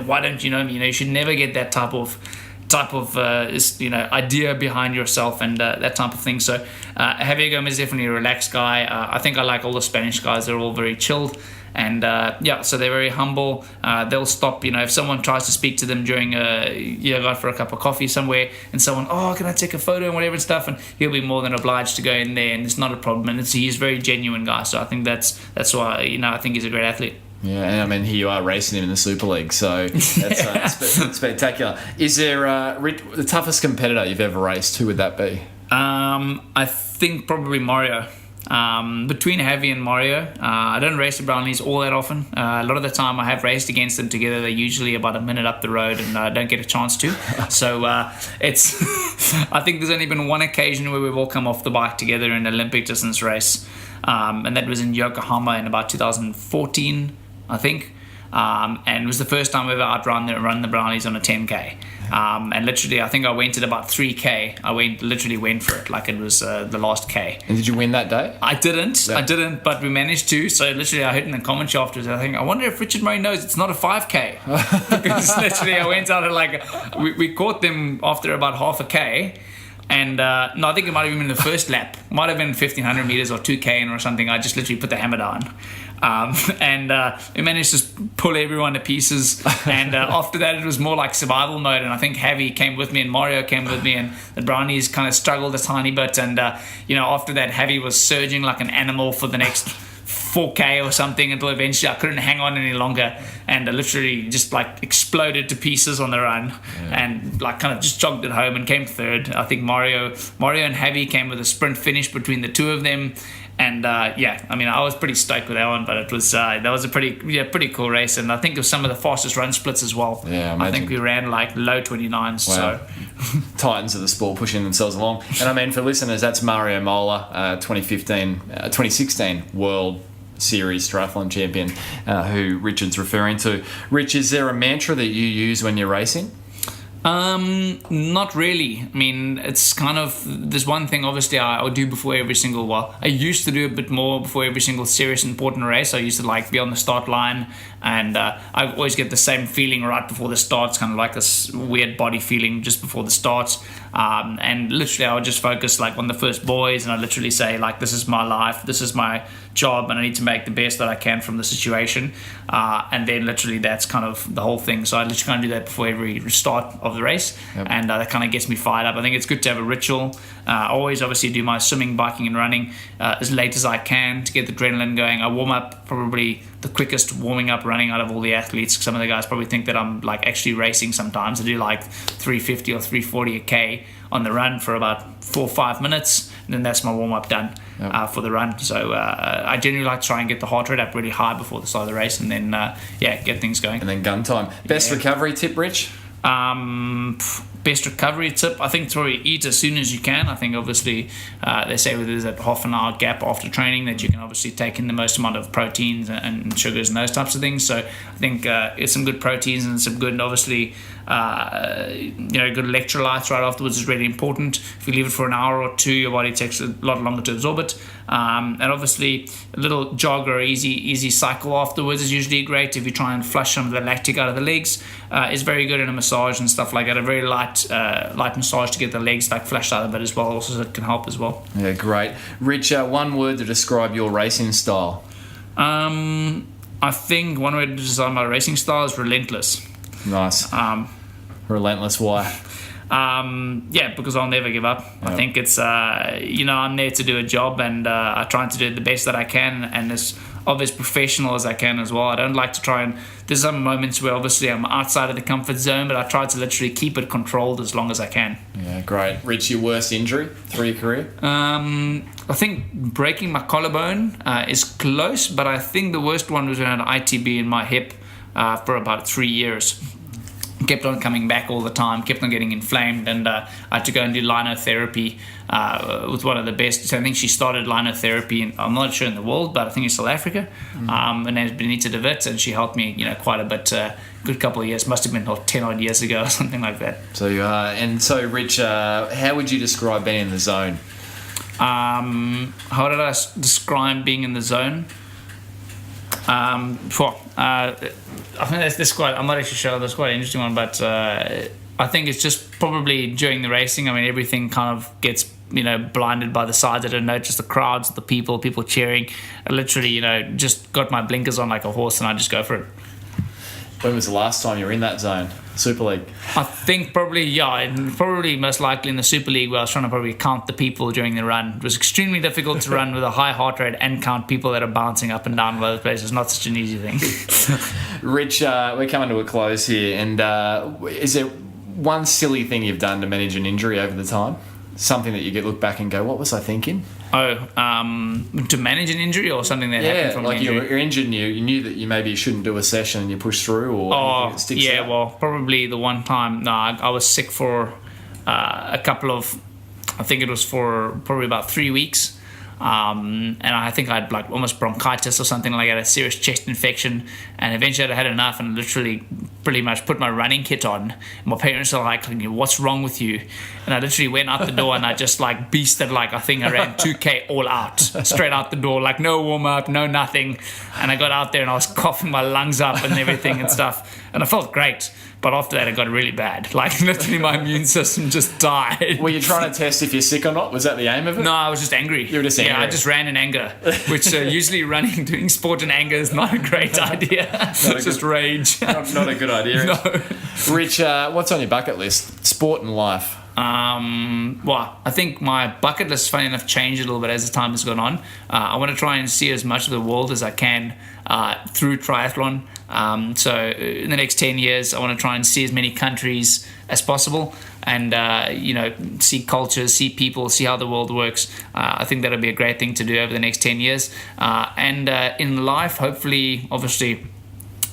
why don't you know me? You should never get that type of idea behind yourself and that type of thing. So Javier Gomez is definitely a relaxed guy. I think I like all the Spanish guys. They're all very chilled. And so they're very humble. They'll stop, if someone tries to speak to them during go out for a cup of coffee somewhere, and someone, can I take a photo and whatever stuff, and he'll be more than obliged to go in there, and it's not a problem. And he's a very genuine guy. So I think that's why I think he's a great athlete. Yeah, and I mean, here you are racing him in the Super League, so that's spectacular. Is there the toughest competitor you've ever raced? Who would that be? I think probably Mario. Between Javi and Mario, I don't race the Brownlees all that often. A lot of the time I have raced against them together. They're usually about a minute up the road, and I don't get a chance to. So it's I think there's only been one occasion where we've all come off the bike together in an Olympic distance race, and that was in Yokohama in about 2014, I think. And it was the first time I've ever run the Brownies on a 10K. And literally, I think I went at about 3K. I literally went for it like it was the last K. And did you win that day? I didn't, but we managed to. So literally, I heard in the commentary afterwards, I wonder if Richard Murray knows it's not a 5K. Because literally, I went out at we caught them after about half a K. And no, I think it might have been in the first lap. Might have been 1,500 meters or 2K or something. I just literally put the hammer down. And we managed to pull everyone to pieces. And after that, it was more like survival mode. And I think Javi came with me and Mario came with me. And the Brownies kind of struggled a tiny bit. And, after that, Javi was surging like an animal for the next 4K or something until eventually I couldn't hang on any longer, and I literally just exploded to pieces on the run, and kind of just jogged it home and came third. I think Mario and Javi came with a sprint finish between the two of them, and I was pretty stoked with that one. But it was that was a pretty cool race, and I think it was some of the fastest run splits as well. Yeah, I think we ran low 29s. Wow. So titans of the sport pushing themselves along. And I mean, for listeners, that's Mario Mola, 2016 World Series Triathlon Champion, who Richard's referring to. Rich, is there a mantra that you use when you're racing? Not really. I mean, it's kind of, there's one thing obviously I do before every single, I used to do a bit more before every single serious important race. I used to be on the start line, and I always get the same feeling right before the start. It's kind of like this weird body feeling just before the start. And literally I would just focus on the first boys, and I literally say this is my life, this is my job, and I need to make the best that I can from the situation. And then literally that's kind of the whole thing. So I literally kind of do that before every start of the race. Yep. And that kind of gets me fired up. I think it's good to have a ritual. I always obviously do my swimming, biking and running as late as I can to get the adrenaline going. I warm up, probably the quickest warming up running out of all the athletes. Some of the guys probably think that I'm actually racing sometimes. I do 350 or 340 a K on the run for about 4 or 5 minutes, and then that's my warm up done. Yep. For the run. So I generally like to try and get the heart rate up really high before the start of the race, and then get things going. And then gun time. Best recovery tip, Rich? Best recovery tip, I think, to probably eat as soon as you can. I think obviously they say there's a half an hour gap after training that you can obviously take in the most amount of proteins and sugars and those types of things. So I think it's some good proteins and some good, obviously good electrolytes right afterwards is really important. If you leave it for an hour or two, your body takes a lot longer to absorb it. And obviously a little jog or easy cycle afterwards is usually great. If you try and flush some of the lactic out of the legs, is very good in a massage and stuff like that. A very light massage to get the legs flushed out of it as well, also, so it can help as well. Yeah, great. Rich, one word to describe your racing style. I think one word to describe my racing style is relentless. Nice. Relentless, why? Because I'll never give up. Yep. I think it's I'm there to do a job, and I try to do it the best that I can, and as professional as I can as well. I don't like to try and, there's some moments where obviously I'm outside of the comfort zone, but I try to literally keep it controlled as long as I can. Yeah, great. Rich, your worst injury through your career? I think breaking my collarbone is close, but I think the worst one was when I had an ITB in my hip for about 3 years. kept on coming back all the time, kept on getting inflamed, and I had to go and do linotherapy with one of the best. So I think she started linotherapy, I'm not sure in the world, but I think in South Africa. Her name's Benita de Wit, and she helped me, quite a bit, good couple of years, must have been 10 odd years ago or something like that. So Rich, how would you describe being in the zone? How did I describe being in the zone? I think that's quite, I'm not actually sure, that's quite an interesting one, but I think it's just probably during the racing, I mean, everything kind of gets, blinded by the sides. I don't know, just the crowds, the people cheering. I literally, just got my blinkers on like a horse and I just go for it. When was the last time you were in that zone? Super League? I think probably most likely in the Super League, where I was trying to probably count the people during the run. It was extremely difficult to run with a high heart rate and count people that are bouncing up and down all over the place. It's not such an easy thing. Rich, we're coming to a close here, and is there one silly thing you've done to manage an injury over the time? Something that you get look back and go, what was I thinking? To manage an injury or something that happened from like an injury? you're injured and you knew that you maybe shouldn't do a session and you push through, or anything that sticks out? Well, probably the one time, I was sick for a couple of, I think it was for probably about 3 weeks. And I think I had like almost bronchitis or something like that, a serious chest infection, and eventually I had enough and literally pretty much put my running kit on. My parents are like, what's wrong with you? And I literally went out the door and I just like beasted, like I think I ran 2K all out, straight out the door, like no warm up, no nothing. And I got out there and I was coughing my lungs up and everything and stuff, and I felt great. But after that, it got really bad. Like, literally, my immune system just died. Were you trying to test if you're sick or not? Was that the aim of it? No, I was just angry. You were just angry? Yeah, I just ran in anger, which usually doing sport in anger is not a great idea. It's just rage. Not a good idea. No. Rich, what's on your bucket list? Sport and life. Well, I think my bucket list, funny enough, changed a little bit as the time has gone on. I want to try and see as much of the world as I can through triathlon. So in the next 10 years, I want to try and see as many countries as possible and, see cultures, see people, see how the world works. I think that'll be a great thing to do over the next 10 years. And in life, hopefully, obviously,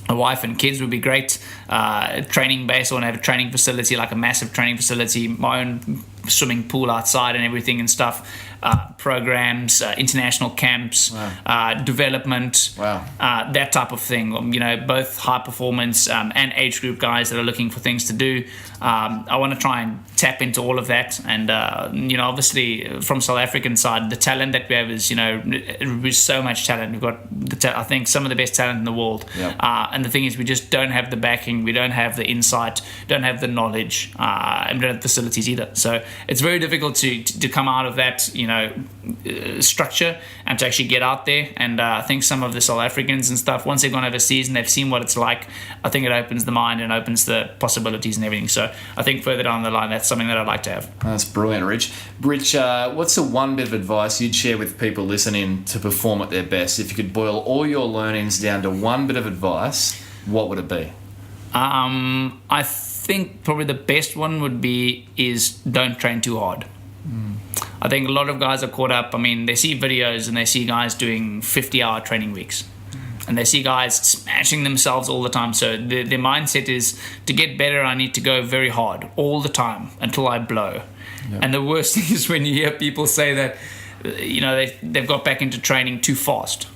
a wife and kids would be great. Training base, I want to have a training facility, like a massive training facility, my own swimming pool outside and everything and stuff. Programs, international camps, development, that type of thing. Both high performance and age group guys that are looking for things to do. I want to try and tap into all of that. And obviously from South African side, the talent that we have is there's so much talent. We've got I think some of the best talent in the world. Yep. And the thing is, we just don't have the backing, we don't have the insight, don't have the knowledge, and we don't have facilities either. So it's very difficult to come out of that structure and to actually get out there. And I think some of the South Africans and stuff, once they've gone overseas and they've seen what it's like, I think it opens the mind and opens the possibilities and everything. So I think further down the line, that's something that I'd like to have. That's brilliant, Rich. Rich, what's the one bit of advice you'd share with people listening to perform at their best? If you could boil all your learnings down to one bit of advice, what would it be? I think probably the best one is don't train too hard. I think a lot of guys are caught up. I mean, they see videos and they see guys doing 50-hour training weeks. And they see guys smashing themselves all the time. So their mindset is, to get better, I need to go very hard all the time until I blow. Yep. And the worst thing is when you hear people say that, they've got back into training too fast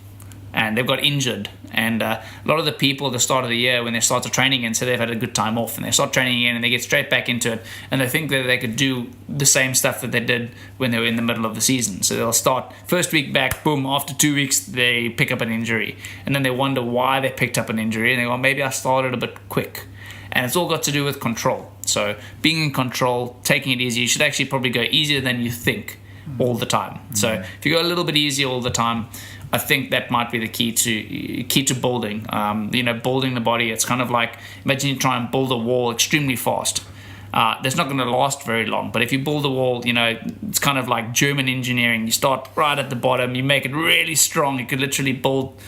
and they've got injured. And a lot of the people at the start of the year, when they start to training again, say they've had a good time off and they start training again and they get straight back into it, and they think that they could do the same stuff that they did when they were in the middle of the season. So they'll start first week back, boom, after 2 weeks they pick up an injury, and then they wonder why they picked up an injury, and they go, maybe I started a bit quick. And it's all got to do with control. So being in control, taking it easy, you should actually probably go easier than you think all the time. So if you go a little bit easier all the time, I think that might be the key to building. Building the body. It's kind of like, imagine you try and build a wall extremely fast. That's not going to last very long. But if you build a wall, it's kind of like German engineering. You start right at the bottom, you make it really strong. You could literally build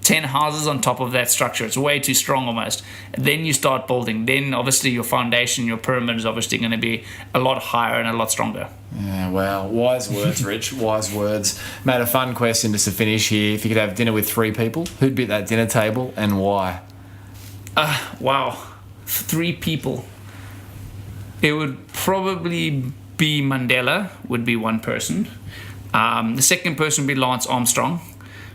10 houses on top of that structure. It's way too strong almost. And then you start building. Then obviously your foundation, your pyramid is obviously going to be a lot higher and a lot stronger. Yeah, wow. Wise words, Rich. Wise words. Mate, a fun question just to finish here. If you could have dinner with 3 people, who'd be at that dinner table and why? Wow. 3 people, it would probably be Mandela, would be one person. The second person would be Lance Armstrong,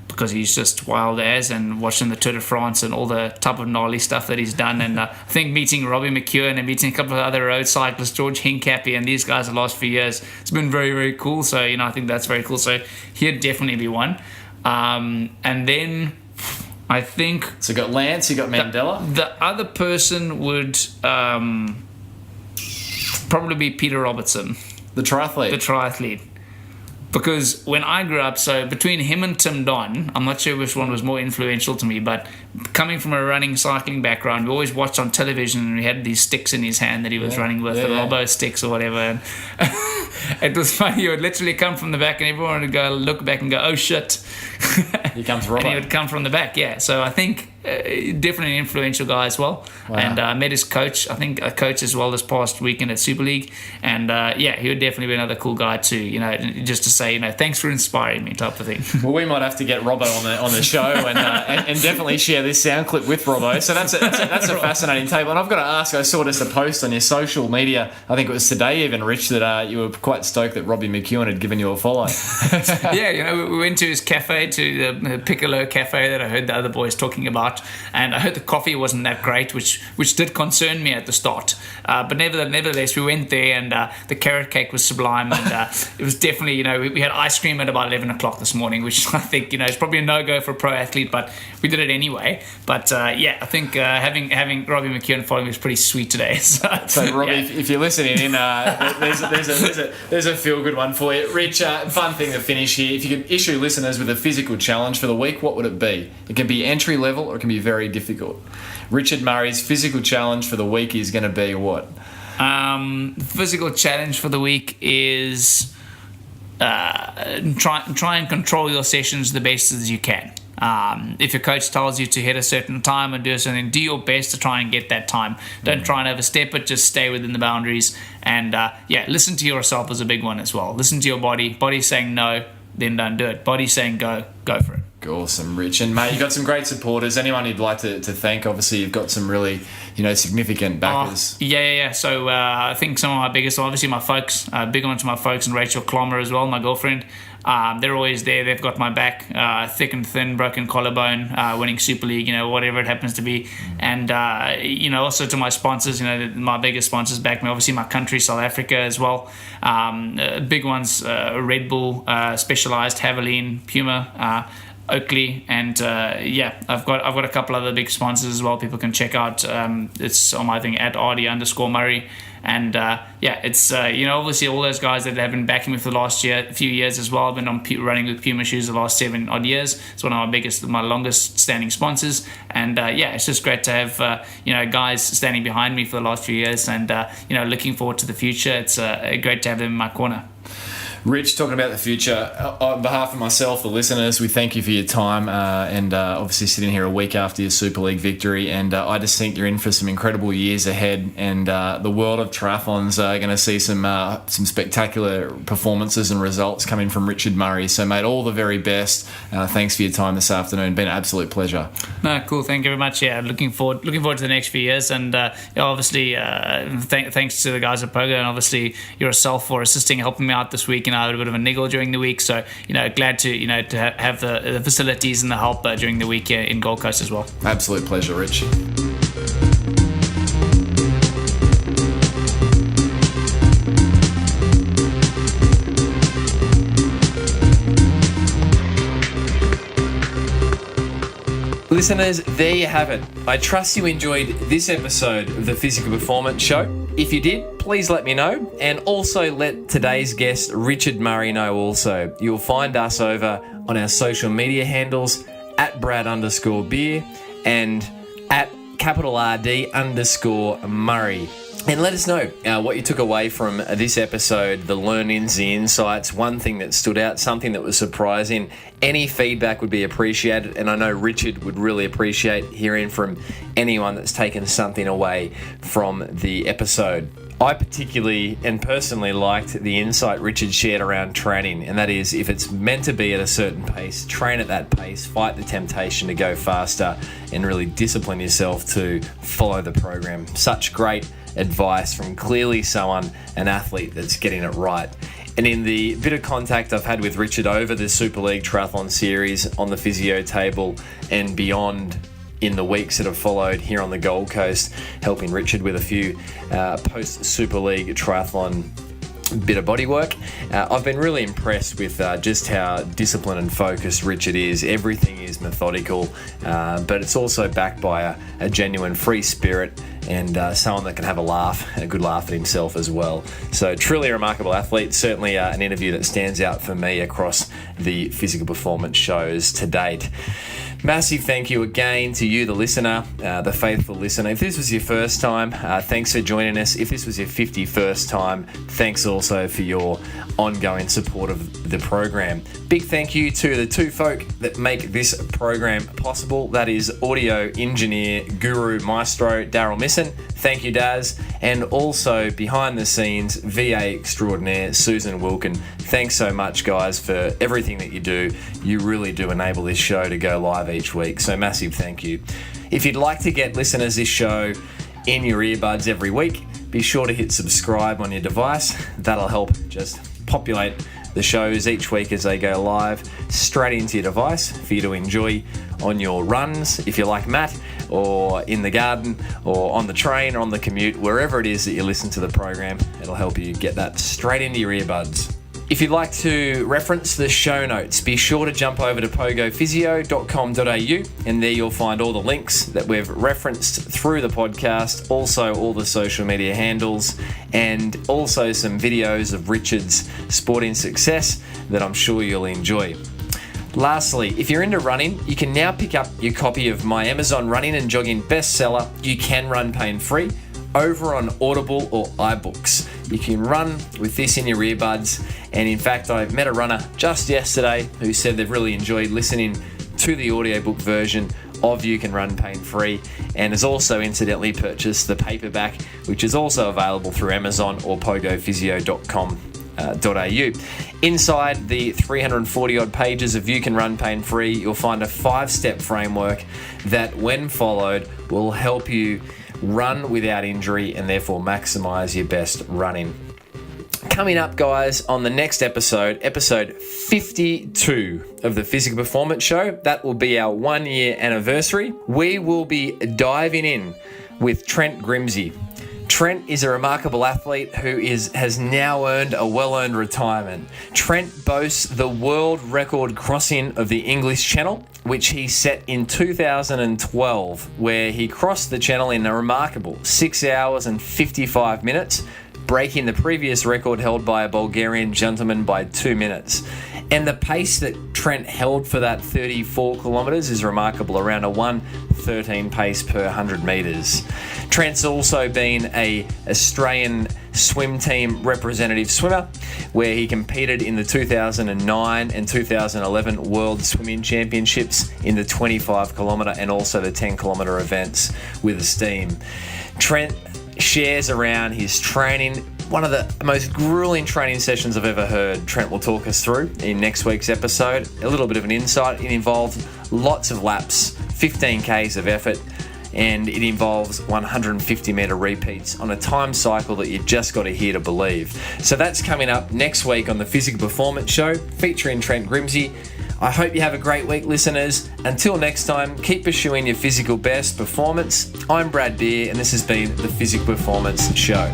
because he's just wild as, and watching the Tour de France and all the type of gnarly stuff that he's done. And I think meeting Robbie McEwen and meeting a couple of other road cyclists, George Hincapie and these guys the last few years, it's been very, very cool. So, I think that's very cool. So he'd definitely be one. And then I think... So you got Lance, you got Mandela. The other person would probably be Peter Robertson. The triathlete. Because when I grew up, so between him and Tim Don, I'm not sure which one was more influential to me, but coming from a running, cycling background, we always watched on television, and he had these sticks in his hand that he was running with, the Robbo sticks or whatever. And it was funny. He would literally come from the back, and everyone would go look back and go, "Oh shit!" Here comes Robbo. And he would come from the back. Yeah. So I think definitely an influential guy as well. Wow. And I met his coach. I think a coach as well this past weekend at Super League. And he would definitely be another cool guy too. Just to say, thanks for inspiring me, type of thing. Well, we might have to get Robbo on the show and definitely share this sound clip with Robbo. So that's a fascinating table. And I've got to ask, I saw just a post on your social media, I think it was today even, Rich, that you were quite stoked that Robbie McEwen had given you a follow. Yeah, we went to his cafe, to the Piccolo Cafe that I heard the other boys talking about, and I heard the coffee wasn't that great, which did concern me at the start. But nevertheless, we went there, and the carrot cake was sublime, and it was definitely, we had ice cream at about 11 o'clock this morning, which I think, is probably a no-go for a pro athlete, but we did it anyway. But I think having Robbie McEwen following was pretty sweet today. So Robbie, if you're listening in, there's a feel-good one for you. Rich, fun thing to finish here. If you could issue listeners with a physical challenge for the week, what would it be? It can be entry level or it can be very difficult. Richard Murray's physical challenge for the week is going to be what? Physical challenge for the week is try and control your sessions the best as you can. If your coach tells you to hit a certain time and do something, do your best to try and get that time. Don't try and overstep it, just stay within the boundaries. And listen to yourself is a big one as well. Listen to your body. Body saying no, then don't do it. Body saying go for it. Awesome, Rich. And mate, you've got some great supporters. Anyone you'd like to thank? Obviously, you've got some really, significant backers. Yeah. So I think some of my biggest, obviously my folks, big one to my folks, and Rachel Clommer as well, my girlfriend. They're always there. They've got my back, thick and thin, broken collarbone, winning Super League, whatever it happens to be. And, also to my sponsors, my biggest sponsors back me, obviously my country, South Africa as well. Big ones, Red Bull, Specialized, Haviline, Puma, Oakley, and I've got a couple other big sponsors as well. People can check out. It's on my thing at RD_Murray, and it's obviously all those guys that have been backing me for the last few years as well. I've been running with Puma shoes the last 7 odd years. It's one of my longest standing sponsors, and it's just great to have guys standing behind me for the last few years, and looking forward to the future. It's great to have them in my corner. Rich, talking about the future, on behalf of myself, the listeners, we thank you for your time and obviously sitting here a week after your Super League victory. And I just think you're in for some incredible years ahead, and the world of triathlons are going to see some spectacular performances and results coming from Richard Murray. So, mate, all the very best. Thanks for your time this afternoon. Been an absolute pleasure. No, cool. Thank you very much. Yeah, looking forward to the next few years, and obviously thanks to the guys at POGO, and obviously yourself for assisting, helping me out this week. I had a bit of a niggle during the week, so glad to to have the facilities and the help during the week in Gold Coast as well. Absolute pleasure, Rich. Listeners, there you have it. I trust you enjoyed this episode of the Physical Performance Show. If you did, please let me know, and also let today's guest Richard Murray know also. You'll find us over on our social media handles at Brad_Beer and at RD_Murray. And let us know what you took away from this episode, the learnings, the insights, one thing that stood out, something that was surprising. Any feedback would be appreciated, and I know Richard would really appreciate hearing from anyone that's taken something away from the episode. I particularly and personally liked the insight Richard shared around training, and that is, if it's meant to be at a certain pace, train at that pace, fight the temptation to go faster, and really discipline yourself to follow the program. Such great advice from clearly an athlete that's getting it right. And in the bit of contact I've had with Richard over the Super League Triathlon series on the Physio table and beyond in the weeks that have followed here on the Gold Coast, helping Richard with a few post-Super League Triathlon bit of bodywork. I've been really impressed with just how disciplined and focused Richard is. Everything is methodical, but it's also backed by a genuine free spirit and someone that can have a laugh, and a good laugh at himself as well. So truly a remarkable athlete, certainly an interview that stands out for me across the physical performance shows to date. Massive thank you again to you, the listener, the faithful listener. If this was your first time, thanks for joining us. If this was your 51st time, thanks also for your ongoing support of the program. Big thank you to the two folk that make this program possible. That is audio engineer, guru, maestro, Daryl Misson. Thank you, Daz. And also behind the scenes, VA extraordinaire, Susan Wilkin. Thanks so much, guys, for everything that you do. You really do enable this show to go live each week. So massive thank you. If you'd like to get listeners this show in your earbuds every week, be sure to hit subscribe on your device. That'll help just populate the shows each week as they go live straight into your device for you to enjoy on your runs, if you like Matt, or in the garden, or on the train, or on the commute, wherever it is that you listen to the program. It'll help you get that straight into your earbuds. If you'd like to reference the show notes, be sure to jump over to pogophysio.com.au, and there you'll find all the links that we've referenced through the podcast, also all the social media handles, and also some videos of Richard's sporting success that I'm sure you'll enjoy. Lastly, if you're into running, you can now pick up your copy of my Amazon running and jogging bestseller, You Can Run Pain Free, over on Audible or iBooks. You can run with this in your earbuds, and in fact I met a runner just yesterday who said they've really enjoyed listening to the audiobook version of You Can Run Pain Free, and has also incidentally purchased the paperback, which is also available through Amazon or pogophysio.com.au. Inside the 340 odd pages of You Can Run Pain Free, you'll find a 5-step framework that, when followed, will help you run without injury and therefore maximize your best running. Coming up, guys, on the next episode 52 of the Physical Performance Show, that will be our 1-year anniversary. We will be diving in with Trent Grimsey. Trent is a remarkable athlete who has now earned a well-earned retirement. Trent boasts the world record crossing of the English Channel, which he set in 2012, where he crossed the channel in a remarkable 6 hours and 55 minutes, breaking the previous record held by a Bulgarian gentleman by 2 minutes. And the pace that Trent held for that 34 kilometres is remarkable, around a 1:13 pace per 100 metres. Trent's also been an Australian swim team representative swimmer, where he competed in the 2009 and 2011 World Swimming Championships in the 25 kilometre and also the 10 kilometre events with steam. Trent shares around his training, one of the most grueling training sessions I've ever heard. Trent will talk us through in next week's episode. A little bit of an insight. It involved lots of laps, 15 Ks of effort, and it involves 150 metre repeats on a time cycle that you just got to hear to believe. So that's coming up next week on the Physical Performance Show, featuring Trent Grimsey. I hope you have a great week, listeners. Until next time, keep pursuing your physical best performance. I'm Brad Beer, and this has been the Physical Performance Show.